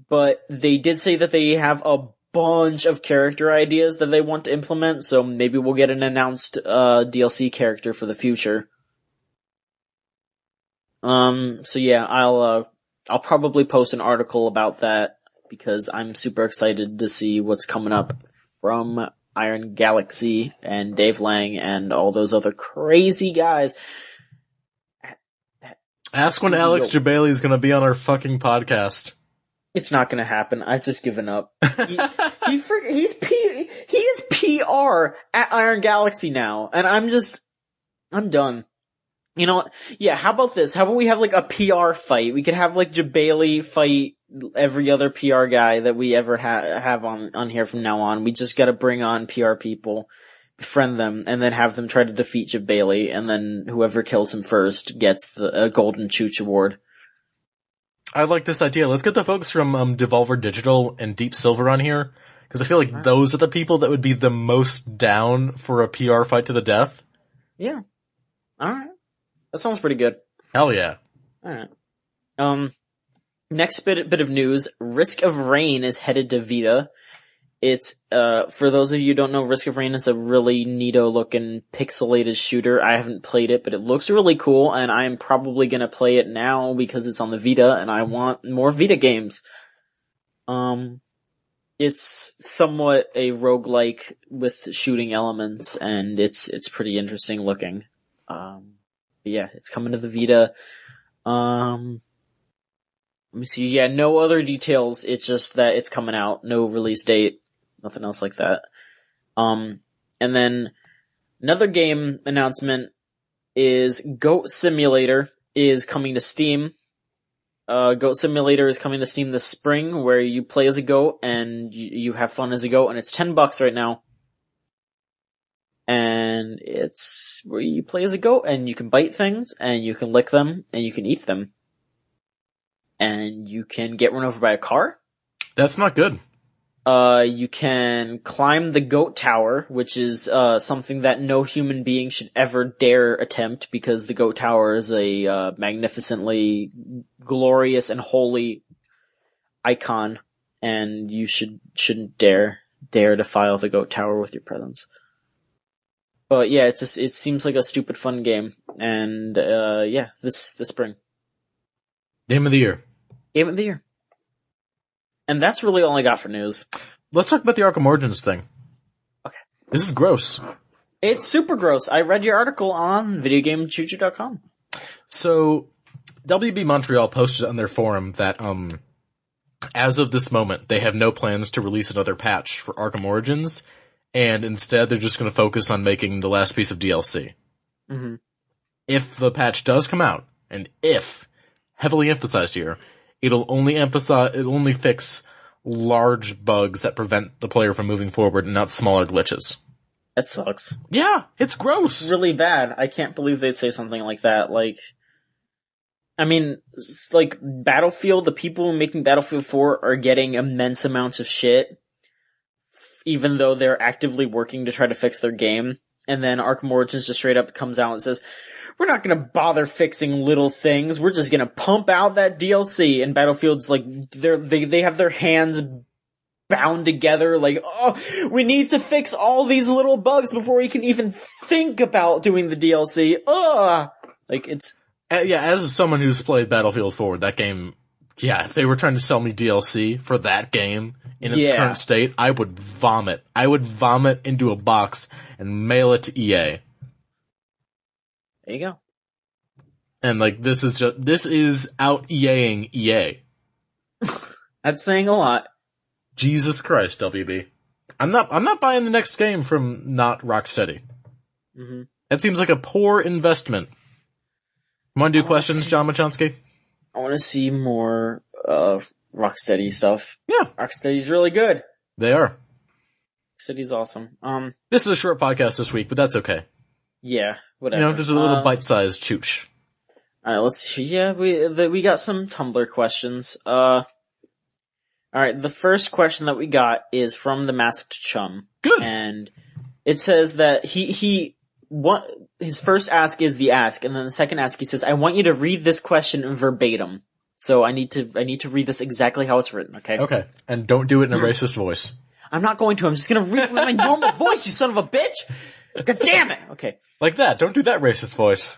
But they did say that they have a bunch of character ideas that they want to implement, so maybe we'll get an announced DLC character for the future. So yeah, I'll probably post an article about that because I'm super excited to see what's coming up from Iron Galaxy and Dave Lang and all those other crazy guys. Ask when Alex Jabali is going to be on our fucking podcast. It's not going to happen. I've just given up. He is PR at Iron Galaxy now, and I'm done. You know what? Yeah, how about this? How about we have like a PR fight? We could have like Jabali fight every other PR guy that we ever have on here from now on. We just gotta bring on PR people, befriend them, and then have them try to defeat Jabali, and then whoever kills him first gets the Golden Chooch Award. I like this idea. Let's get the folks from Devolver Digital and Deep Silver on here, because I feel like those are the people that would be the most down for a PR fight to the death. Yeah. Alright. That sounds pretty good. Hell yeah. Alright. Next bit of news. Risk of Rain is headed to Vita. It's, for those of you who don't know, Risk of Rain is a really neato looking pixelated shooter. I haven't played it, but it looks really cool, and I am probably gonna play it now because it's on the Vita, and I want more Vita games. It's somewhat a roguelike with shooting elements, and it's pretty interesting looking. Yeah, it's coming to the Vita. Let me see. Yeah, no other details. It's just that it's coming out. No release date. Nothing else like that. And then another game announcement is Goat Simulator is coming to Steam. Goat Simulator is coming to Steam this spring, where you play as a goat and you have fun as a goat, and it's $10 right now. And it's where you play as a goat and you can bite things and you can lick them and you can eat them. And you can get run over by a car. That's not good. You can climb the goat tower, which is, something that no human being should ever dare attempt, because the goat tower is a, magnificently glorious and holy icon, and you shouldn't dare defile the goat tower with your presence. But yeah, it seems like a stupid fun game, and, yeah, this spring. Game of the year. Game of the year. And that's really all I got for news. Let's talk about the Arkham Origins thing. Okay. This is gross. It's super gross. I read your article on videogamechuchu.com. So, WB Montreal posted on their forum that, as of this moment, they have no plans to release another patch for Arkham Origins, and instead they're just going to focus on making the last piece of DLC. Mm-hmm. If the patch does come out, and if, heavily emphasized here, it'll only fix large bugs that prevent the player from moving forward and not smaller glitches. That sucks. Yeah, it's gross. It's really bad. I can't believe they'd say something like that. Like, I mean, like, Battlefield, the people making Battlefield 4 are getting immense amounts of shit, even though they're actively working to try to fix their game. And then Arkham Origins just straight up comes out and says, we're not gonna bother fixing little things, we're just gonna pump out that DLC. And Battlefield's like, they have their hands bound together, like, oh, we need to fix all these little bugs before we can even think about doing the DLC. Ugh! Like, it's... Yeah, as someone who's played Battlefield 4, that game, yeah, if they were trying to sell me DLC for that game in its current state, I would vomit. I would vomit into a box and mail it to EA. There you go. And like, this is out EAing EA. That's saying a lot. Jesus Christ, WB. I'm not buying the next game from not Rocksteady. Mm-hmm. That seems like a poor investment. Want to do questions, John Machonsky? I want to see more, Rocksteady stuff. Yeah. Rocksteady's really good. They are. Rocksteady's awesome. This is a short podcast this week, but that's okay. Yeah, whatever. You know, just a little bite-sized chooch. Alright, let's see. Yeah, we got some Tumblr questions. Alright, the first question that we got is from the Masked Chum. Good. And it says that his first ask is the ask, and then the second ask he says, I want you to read this question verbatim. So I need to read this exactly how it's written, okay? Okay. And don't do it in a racist voice. I'm not going to. I'm just gonna read it with my normal voice, you son of a bitch! God damn it! Okay. Like that. Don't do that racist voice.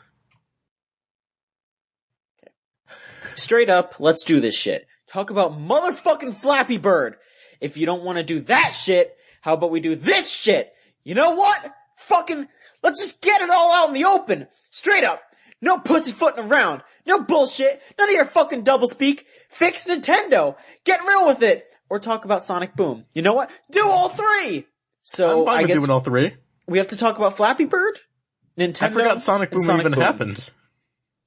Okay. Straight up, let's do this shit. Talk about motherfucking Flappy Bird. If you don't want to do that shit, how about we do this shit? You know what? Fucking, let's just get it all out in the open. Straight up. No pussyfooting around. No bullshit. None of your fucking doublespeak. Fix Nintendo. Get real with it. Or talk about Sonic Boom. You know what? Do all three. So I'm fine with doing all three. We have to talk about Flappy Bird, Nintendo. I forgot Sonic Boom even happened.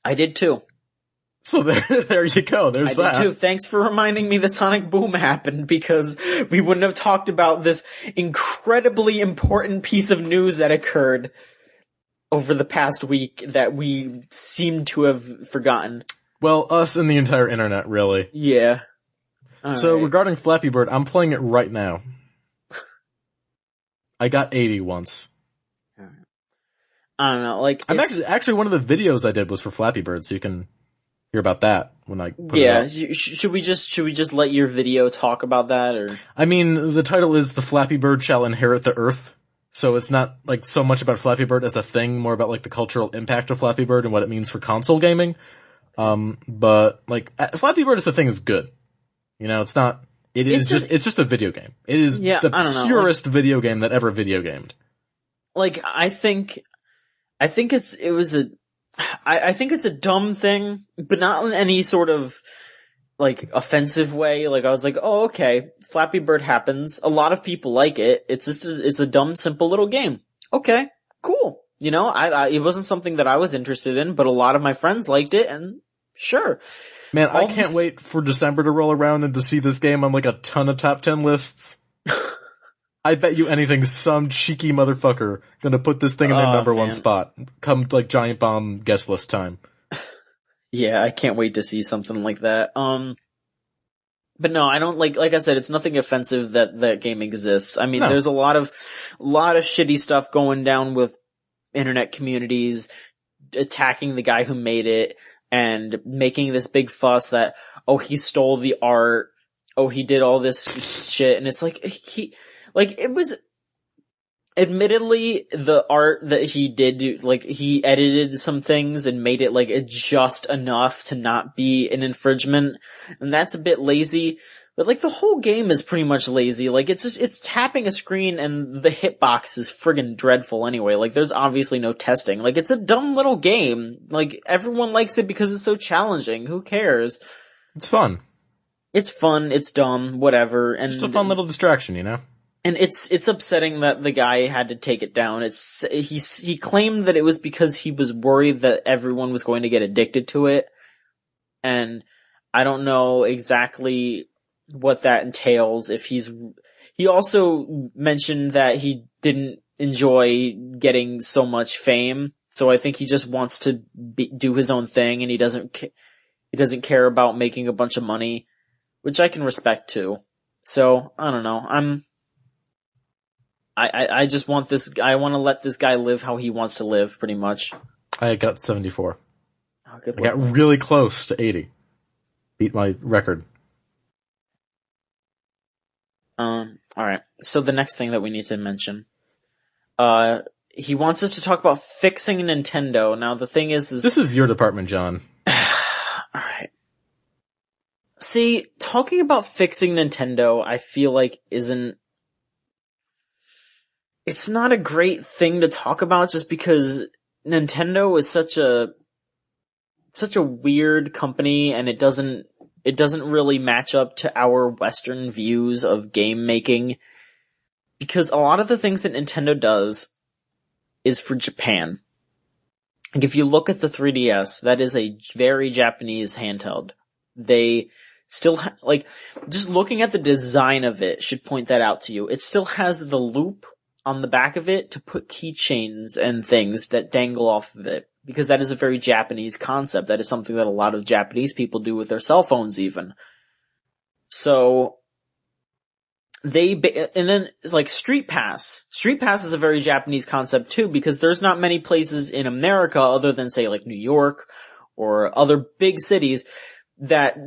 I did too. So there you go. There's that. I did too. Thanks for reminding me the Sonic Boom happened, because we wouldn't have talked about this incredibly important piece of news that occurred over the past week that we seem to have forgotten. Well, us and the entire internet, really. Yeah. So regarding Flappy Bird, I'm playing it right now. I got 80 once. I don't know, like, I'm actually one of the videos I did was for Flappy Bird, so you can hear about that when I put it up. Should we just let your video talk about that, or? I mean, the title is "The Flappy Bird Shall Inherit the Earth," so it's not like so much about Flappy Bird as a thing, more about like the cultural impact of Flappy Bird and what it means for console gaming. But like Flappy Bird as a thing is good. You know, it's not. It's just a video game. It is the purest video game that ever video gamed. Like, I think it's a dumb thing, but not in any sort of, like, offensive way. Like, I was like, oh, okay, Flappy Bird happens. A lot of people like it. It's just it's a dumb, simple little game. Okay, cool. You know, it wasn't something that I was interested in, but a lot of my friends liked it, and sure. Man, I can't wait for December to roll around and to see this game on like a ton of top 10 lists. I bet you anything some cheeky motherfucker gonna put this thing in their number one spot. Come like Giant Bomb guest list time. Yeah, I can't wait to see something like that. But no, I don't like I said, it's nothing offensive that that game exists. I mean, there's a lot of shitty stuff going down with internet communities attacking the guy who made it and making this big fuss that, oh, he stole the art. Oh, he did all this shit. And it's like, it was, admittedly, the art that he did do, like, he edited some things and made it, like, just enough to not be an infringement. And that's a bit lazy. But, like, the whole game is pretty much lazy. Like, it's tapping a screen and the hitbox is friggin' dreadful anyway. Like, there's obviously no testing. Like, it's a dumb little game. Like, everyone likes it because it's so challenging. Who cares? It's fun. It's fun, it's dumb, whatever. And just a fun little distraction, you know? And it's upsetting that the guy had to take it down. He claimed that it was because he was worried that everyone was going to get addicted to it. And I don't know exactly what that entails. He also mentioned that he didn't enjoy getting so much fame. So I think he just wants to do his own thing, and he doesn't care about making a bunch of money, which I can respect too. So I don't know. I just want I want to let this guy live how he wants to live, pretty much. I got 74. Oh, good I got really close to 80. Beat my record. Alright. So the next thing that we need to mention, he wants us to talk about fixing Nintendo. Now the thing is this is your department, John. Alright. See, talking about fixing Nintendo, I feel like it's not a great thing to talk about, just because Nintendo is such a weird company, and it doesn't really match up to our Western views of game making, because a lot of the things that Nintendo does is for Japan. Like, if you look at the 3DS, that is a very Japanese handheld. They still just looking at the design of it should point that out to you. It still has the loop on the back of it to put keychains and things that dangle off of it, because that is a very Japanese concept. That is something that a lot of Japanese people do with their cell phones even. So and then like Street Pass. Street Pass is a very Japanese concept too, because there's not many places in America other than, say, like New York or other big cities that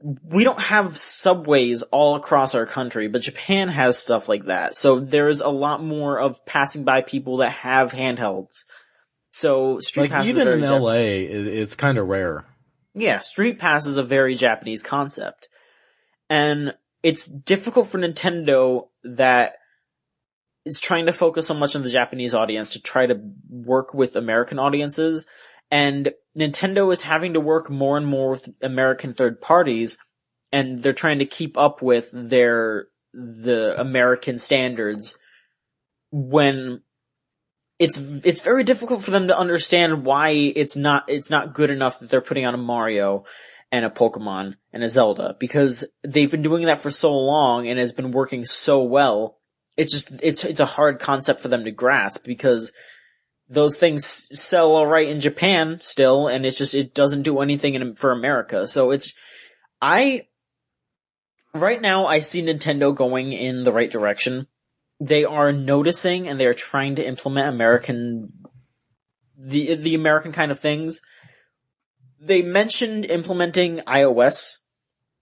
we don't have subways all across our country, but Japan has stuff like that. So there's a lot more of passing by people that have handhelds. So Street Pass is even in LA, it's kind of rare. Yeah, Street Pass is a very Japanese concept. And it's difficult for Nintendo that is trying to focus so much on the Japanese audience to try to work with American audiences. And Nintendo is having to work more and more with American third parties, and they're trying to keep up with the American standards, when it's very difficult for them to understand why it's not good enough that they're putting on a Mario and a Pokemon and a Zelda, because they've been doing that for so long and has been working so well. It's a hard concept for them to grasp, because those things sell alright in Japan still, and it doesn't do anything for America. So right now I see Nintendo going in the right direction. They are noticing and they are trying to implement the American kind of things. They mentioned implementing iOS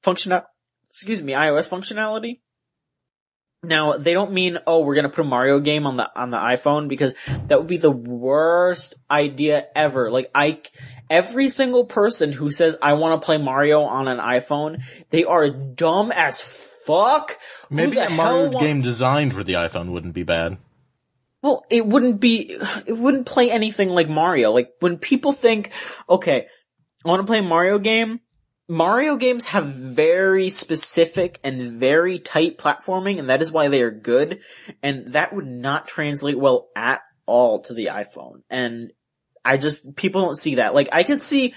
functionality. Now, they don't mean, we're gonna put a Mario game on the iPhone, because that would be the worst idea ever. Like, every single person who says, I wanna play Mario on an iPhone, they are dumb as fuck. Maybe a Mario game designed for the iPhone wouldn't be bad. Well, it wouldn't play anything like Mario. Like, when people think, okay, I wanna play a Mario game, Mario games have very specific and very tight platforming, and that is why they are good, and that would not translate well at all to the iPhone. And people don't see that. Like, I could see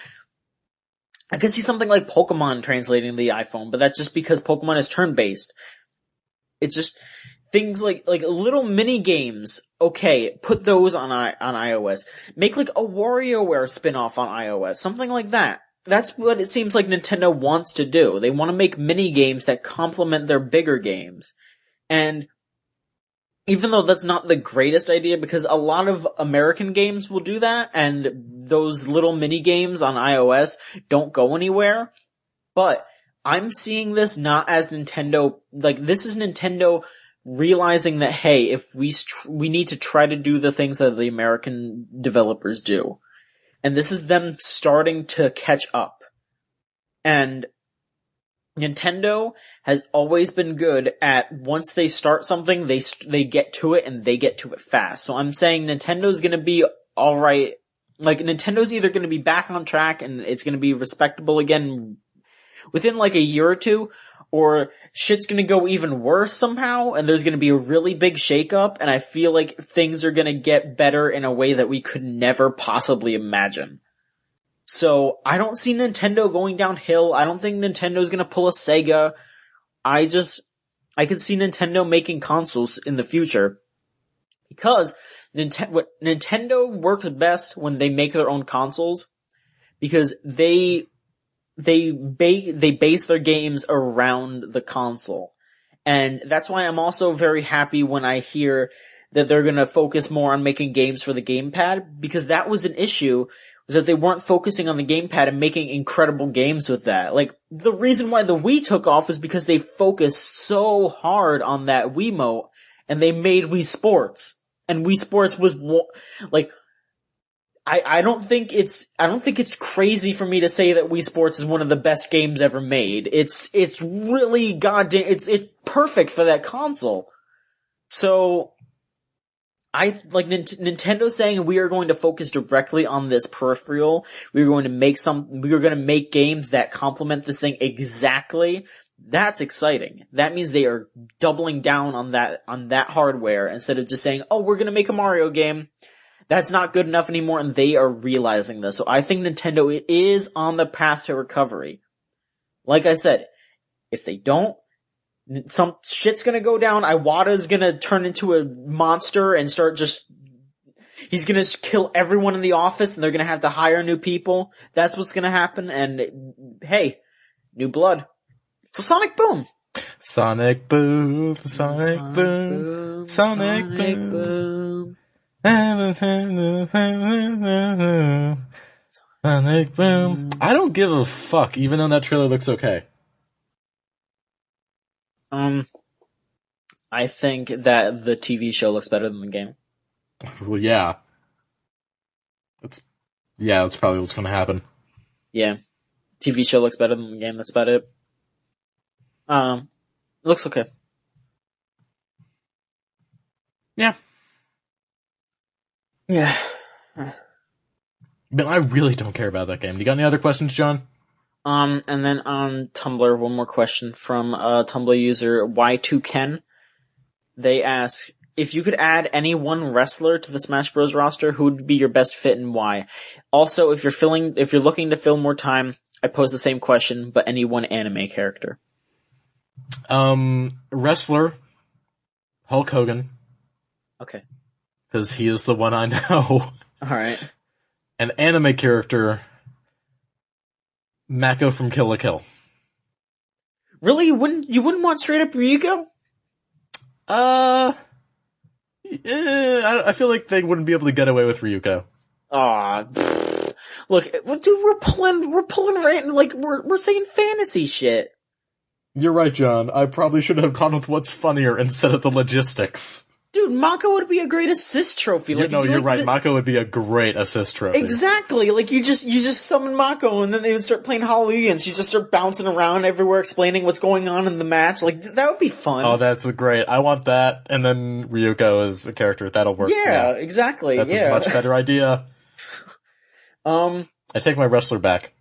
something like Pokemon translating to the iPhone, but that's just because Pokemon is turn-based. It's just things like little mini games. Okay, put those on iOS. Make like a WarioWare spin-off on iOS, something like that. That's what it seems like Nintendo wants to do. They want to make mini games that complement their bigger games. And even though that's not the greatest idea, because a lot of American games will do that, and those little mini games on iOS don't go anywhere, but I'm seeing this not as Nintendo, like, this is Nintendo realizing that, hey, if we need to try to do the things that the American developers do. And this is them starting to catch up. And Nintendo has always been good at, once they start something, they get to it, and they get to it fast. So I'm saying Nintendo's gonna be alright. Like, Nintendo's either gonna be back on track and it's gonna be respectable again within like a year or two, or shit's gonna go even worse somehow, and there's gonna be a really big shakeup, and I feel like things are gonna get better in a way that we could never possibly imagine. So, I don't see Nintendo going downhill. I don't think Nintendo's gonna pull a Sega. I could see Nintendo making consoles in the future. Because Nintendo works best when they make their own consoles, because they base their games around the console. And that's why I'm also very happy when I hear that they're gonna focus more on making games for the gamepad, because that was an issue, was that they weren't focusing on the gamepad and making incredible games with that. Like, the reason why the Wii took off is because they focused so hard on that Wiimote, and they made Wii Sports. And Wii Sports was, like, I don't think it's crazy for me to say that Wii Sports is one of the best games ever made. It's really goddamn, it's perfect for that console. So, I like Nintendo saying we are going to focus directly on this peripheral. We are going to make games that complement this thing exactly. That's exciting. That means they are doubling down on that hardware, instead of just saying, oh, we're going to make a Mario game. That's not good enough anymore, and they are realizing this. So I think Nintendo is on the path to recovery. Like I said, if they don't, some shit's gonna go down. Iwata's gonna turn into a monster and he's gonna kill everyone in the office, and they're gonna have to hire new people. That's what's gonna happen, and hey, new blood. So Sonic Boom! Sonic Boom, Sonic Boom, Sonic Boom. Sonic Boom. I don't give a fuck, even though that trailer looks okay. I think that the TV show looks better than the game. Well, yeah. That's probably what's gonna happen. Yeah. TV show looks better than the game, that's about it. It looks okay. Yeah. Yeah. But I really don't care about that game. You got any other questions, John? And then on Tumblr, one more question from Tumblr user Y2Ken. They ask, if you could add any one wrestler to the Smash Bros. Roster, who would be your best fit and why? Also, if you're looking to fill more time, I pose the same question, but any one anime character. Wrestler, Hulk Hogan. Okay. Because he is the one I know. Alright. An anime character, Mako from Kill la Kill. Really? You wouldn't want straight up Ryuko? I feel like they wouldn't be able to get away with Ryuko. Aw, look, dude, we're pulling right, like, we're saying fantasy shit. You're right, John. I probably should have gone with what's funnier instead of the logistics. Dude, Mako would be a great assist trophy. Like, you're right. Mako would be a great assist trophy. Exactly. Like, you just summon Mako, and then they would start playing Hallelujah, and she'd just start bouncing around everywhere, explaining what's going on in the match. Like, that would be fun. Oh, that's great. I want that, and then Ryuko is a character. That'll work. Yeah, exactly. That's a much better idea. I take my wrestler back.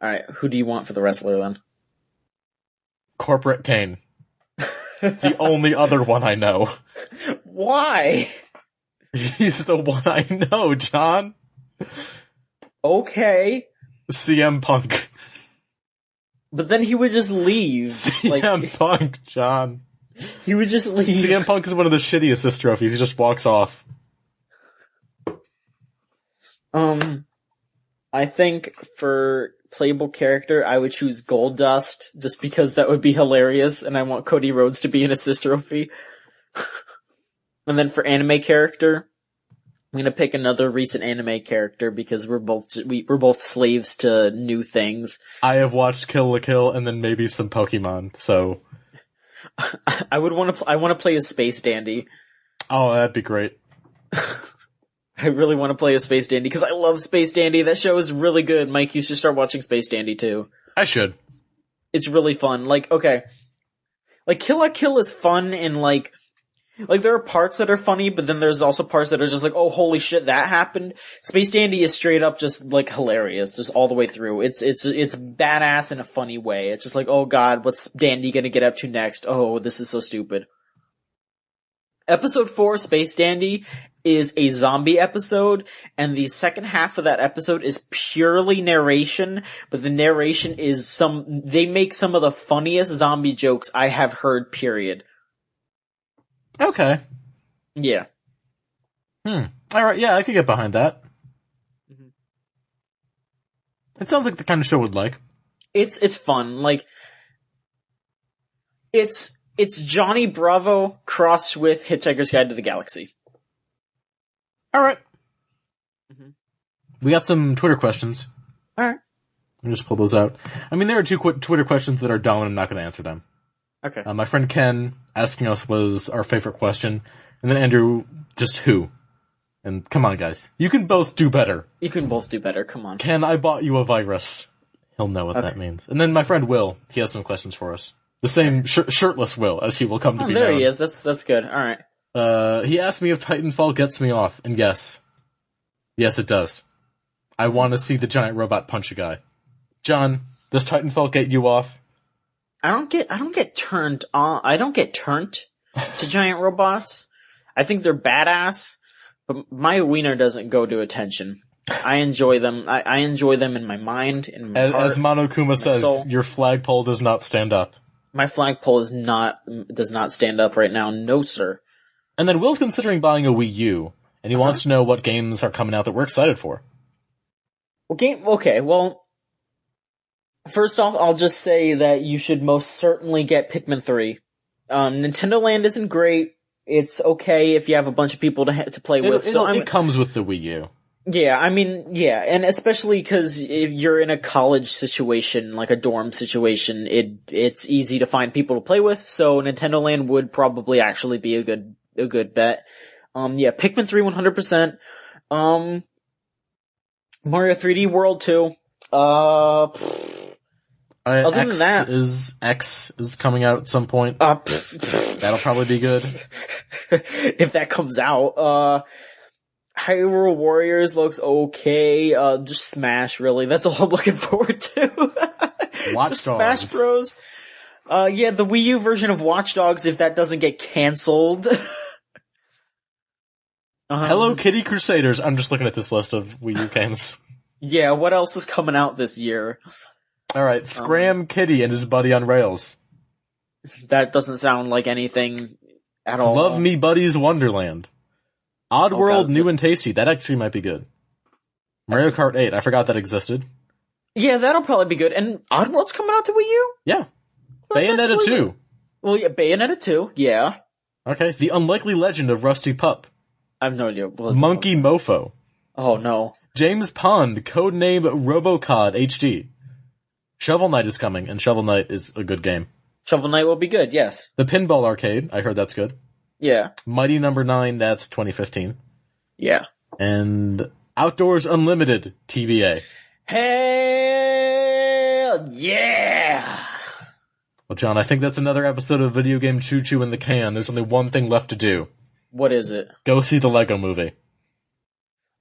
Alright, who do you want for the wrestler, then? Corporate Kane. The only other one I know. Why? He's the one I know, John. Okay. CM Punk. But then he would just leave. CM Punk, John. He would just leave. CM Punk is one of the shitty assist trophies. He just walks off. I think for playable character, I would choose Goldust, just because that would be hilarious, and I want Cody Rhodes to be an assist trophy. And then for anime character, I'm gonna pick another recent anime character, because we're both slaves to new things. I have watched Kill la Kill and then maybe some Pokemon, so... I want to play as Space Dandy. Oh, that'd be great. I really want to play as Space Dandy, because I love Space Dandy. That show is really good. Mike, you should start watching Space Dandy too. I should. It's really fun. Like, okay. Like, Kill la Kill is fun, and like there are parts that are funny, but then there's also parts that are just like, oh, holy shit, that happened. Space Dandy is straight up just like hilarious, just all the way through. It's badass in a funny way. It's just like, oh god, what's Dandy gonna get up to next? Oh, this is so stupid. Episode 4, Space Dandy, is a zombie episode, and the second half of that episode is purely narration, but the narration is they make some of the funniest zombie jokes I have heard, period. Okay. Yeah. Alright, yeah, I could get behind that. Mm-hmm. It sounds like the kind of show I would like. It's fun. Like, it's Johnny Bravo crossed with Hitchhiker's Guide to the Galaxy. Alright. Mm-hmm. We got some Twitter questions. Alright. Let me just pull those out. I mean, there are two Twitter questions that are dumb, and I'm not going to answer them. Okay. My friend Ken asking us was our favorite question, and then Andrew, just who? And come on, guys. You can both do better. You can both do better, come on. Ken, I bought you a virus. He'll know what that means. And then my friend Will, he has some questions for us. The same shirtless Will, as he will come to be known. There he is. That's good. Alright. He asked me if Titanfall gets me off, and yes. Yes, it does. I want to see the giant robot punch a guy. John, does Titanfall get you off? I don't get turned on. I don't get turned to giant robots. I think they're badass, but my wiener doesn't go to attention. I enjoy them. I enjoy them in my mind, in my heart, as Monokuma says, soul. Your flagpole does not stand up. My flagpole does not stand up right now. No, sir. And then Will's considering buying a Wii U, and he wants to know what games are coming out that we're excited for. Well, first off, I'll just say that you should most certainly get Pikmin 3. Nintendo Land isn't great. It's okay if you have a bunch of people to play with. It comes with the Wii U. Yeah, I mean, yeah, and especially because if you're in a college situation, like a dorm situation, it's easy to find people to play with, so Nintendo Land would probably actually be a good bet. Yeah, Pikmin 3 100%. Mario 3D World 2. Other than that, X is coming out at some point. That'll probably be good. If that comes out. Hyrule Warriors looks okay. Just Smash, really. That's all I'm looking forward to. Watch Just Dogs. Smash Bros. Yeah, the Wii U version of Watch Dogs, if that doesn't get cancelled. Hello Kitty Crusaders. I'm just looking at this list of Wii U games. Yeah, what else is coming out this year? Alright, Scram Kitty and his buddy on rails. That doesn't sound like anything at all. Love Me Buddies Wonderland. Oddworld New and Tasty. That actually might be good. Mario Kart 8. I forgot that existed. Yeah, that'll probably be good. And Oddworld's coming out to Wii U? Yeah. Well, Bayonetta 2. Well, yeah, Bayonetta 2, yeah. Okay. The Unlikely Legend of Rusty Pup. I have no idea. Monkey Mofo. Oh, no. James Pond, codename Robocod HD. Shovel Knight is coming, and Shovel Knight is a good game. Shovel Knight will be good, yes. The Pinball Arcade, I heard that's good. Yeah. Mighty Number 9, that's 2015. Yeah. And Outdoors Unlimited, TBA. Hell yeah! Well, John, I think that's another episode of Video Game Choo Choo in the can. There's only one thing left to do. What is it? Go see the Lego Movie.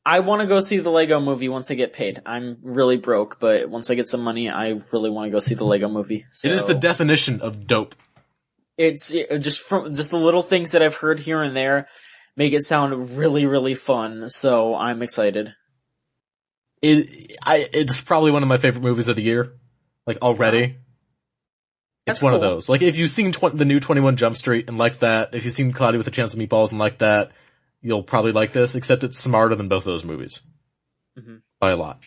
I want to go see the Lego Movie once I get paid. I'm really broke, but once I get some money, I really want to go see the Lego Movie. So, it is the definition of dope. It's just the little things that I've heard here and there make it sound really, really fun. So I'm excited. It's probably one of my favorite movies of the year. Like, already. Wow. It's one of those. Like, if you've seen the new 21 Jump Street and like that, if you've seen Cloudy with a Chance of Meatballs and like that, you'll probably like this, except it's smarter than both of those movies. Mm-hmm. By a lot.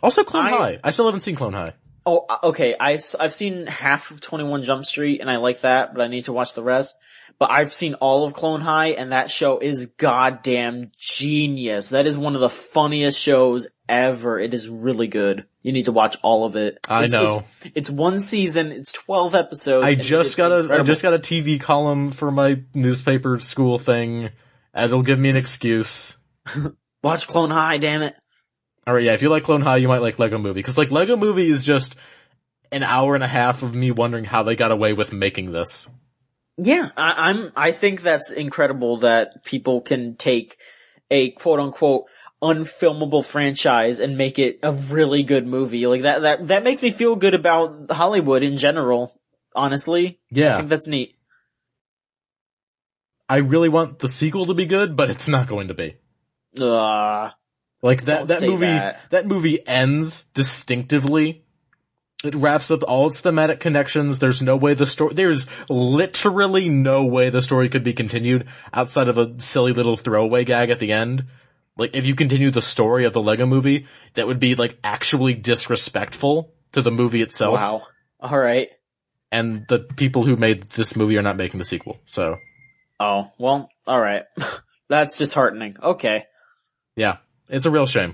Also, Clone High. I still haven't seen Clone High. Oh, okay. I've seen half of 21 Jump Street and I like that, but I need to watch the rest. But I've seen all of Clone High and that show is goddamn genius. That is one of the funniest shows ever. It is really good. You need to watch all of it. I know. It's one season. It's 12 episodes. I just got a TV column for my newspaper school thing. It'll give me an excuse. Watch Clone High, damn it. Alright, yeah, if you like Clone High, you might like Lego Movie. Cause like, Lego Movie is just an hour and a half of me wondering how they got away with making this. Yeah, I think that's incredible that people can take a quote unquote unfilmable franchise and make it a really good movie. Like that makes me feel good about Hollywood in general, honestly. Yeah. I think that's neat. I really want the sequel to be good, but it's not going to be. Like that movie ends distinctively. It wraps up all its thematic connections. There's literally no way the story could be continued outside of a silly little throwaway gag at the end. Like, if you continue the story of the Lego Movie, that would be, like, actually disrespectful to the movie itself. Wow. Alright. And the people who made this movie are not making the sequel, so. Oh, well, alright. That's disheartening. Okay. Yeah. It's a real shame.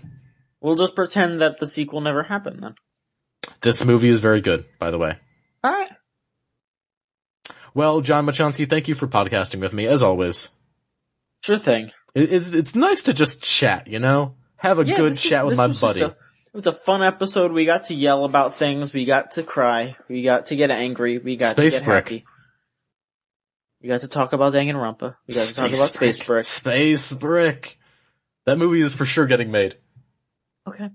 We'll just pretend that the sequel never happened then. This movie is very good, by the way. Alright. Well, John Machonsky, thank you for podcasting with me, as always. Sure thing. It's nice to just chat, you know? Have a good chat with my buddy. It was a fun episode. We got to yell about things. We got to cry. We got to get angry. We got to get happy. We got to talk about Danganronpa. We got to talk about Space Brick. Space Brick. That movie is for sure getting made. Okay.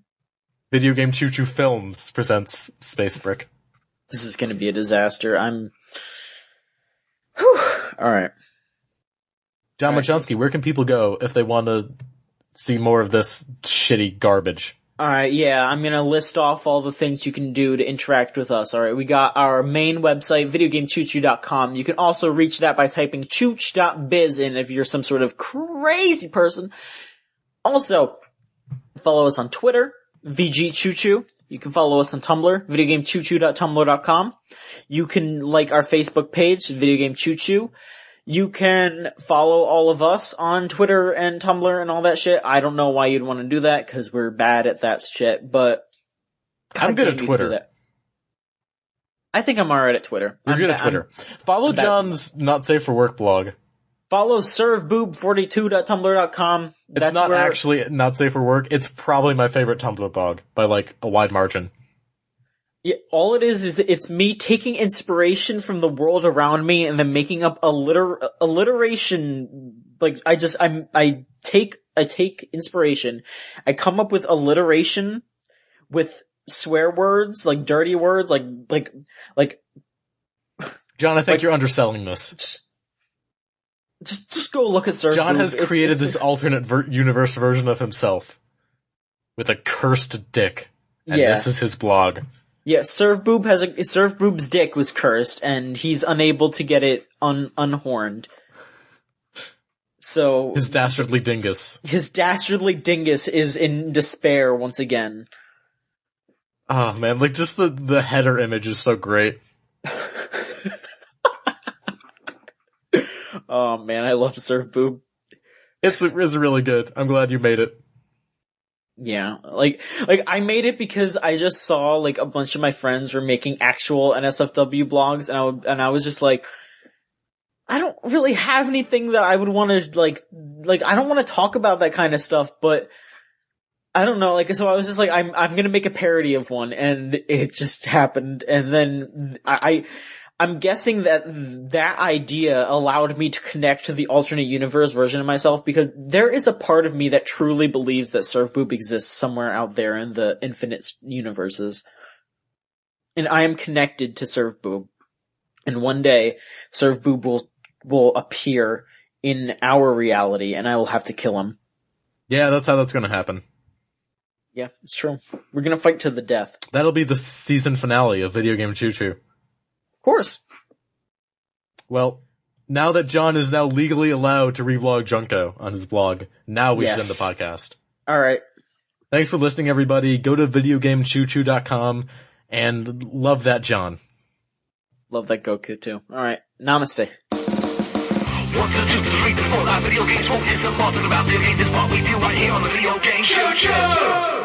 Video Game Choo Choo Films presents Space Brick. This is gonna be a disaster. Alright. John Machonsky, where can people go if they want to see more of this shitty garbage? Alright, yeah, I'm gonna list off all the things you can do to interact with us. Alright, we got our main website, videogamechoochoo.com. You can also reach that by typing chooch.biz in if you're some sort of crazy person. Also, follow us on Twitter, VGCC. You can follow us on Tumblr, videogamechoochoo.tumblr.com. You can like our Facebook page, Video Game Choo Choo. You can follow all of us on Twitter and Tumblr and all that shit. I don't know why you'd want to do that, because we're bad at that shit, but I'm good at Twitter. I think I'm alright at Twitter. You're good at Twitter. Follow John's Not Safe for Work blog. Follow serveboob42.tumblr.com. It's not actually Not Safe for Work. It's probably my favorite Tumblr blog by like a wide margin. Yeah, all it is it's me taking inspiration from the world around me and then making up alliteration. Like I take inspiration. I come up with alliteration with swear words, like dirty words, like John, I think you're underselling this. Just go look at Surf John Boob. has created this alternate universe version of himself with a cursed dick, and this is his blog. Yeah, Surf Boob's dick was cursed, and he's unable to get it unhorned. So his dastardly dingus. His dastardly dingus is in despair once again. Oh man, like just the header image is so great. Oh man, I love Surf Boob. It's really good. I'm glad you made it. Yeah, like I made it because I just saw like a bunch of my friends were making actual NSFW blogs, and I was just like, I don't really have anything that I would want to like I don't want to talk about that kind of stuff, but I don't know, like, so I was just like, I'm gonna make a parody of one, and it just happened, and then I'm guessing that idea allowed me to connect to the alternate universe version of myself, because there is a part of me that truly believes that Surf Boob exists somewhere out there in the infinite universes. And I am connected to Surf Boob. And one day, Surf Boob will appear in our reality, and I will have to kill him. Yeah, that's how that's gonna happen. Yeah, it's true. We're gonna fight to the death. That'll be the season finale of Video Game Choo Choo. Of course. Well, now that John is now legally allowed to revlog Junko on his blog, now we should end the podcast. Alright. Thanks for listening, everybody. Go to videogamechoochoo.com and love that John. Love that Goku too. Alright. Namaste. 1, 2, 3, 4, 5 video games. What is the more than about video games? It's what we do right here on the Video Game Choo Choo!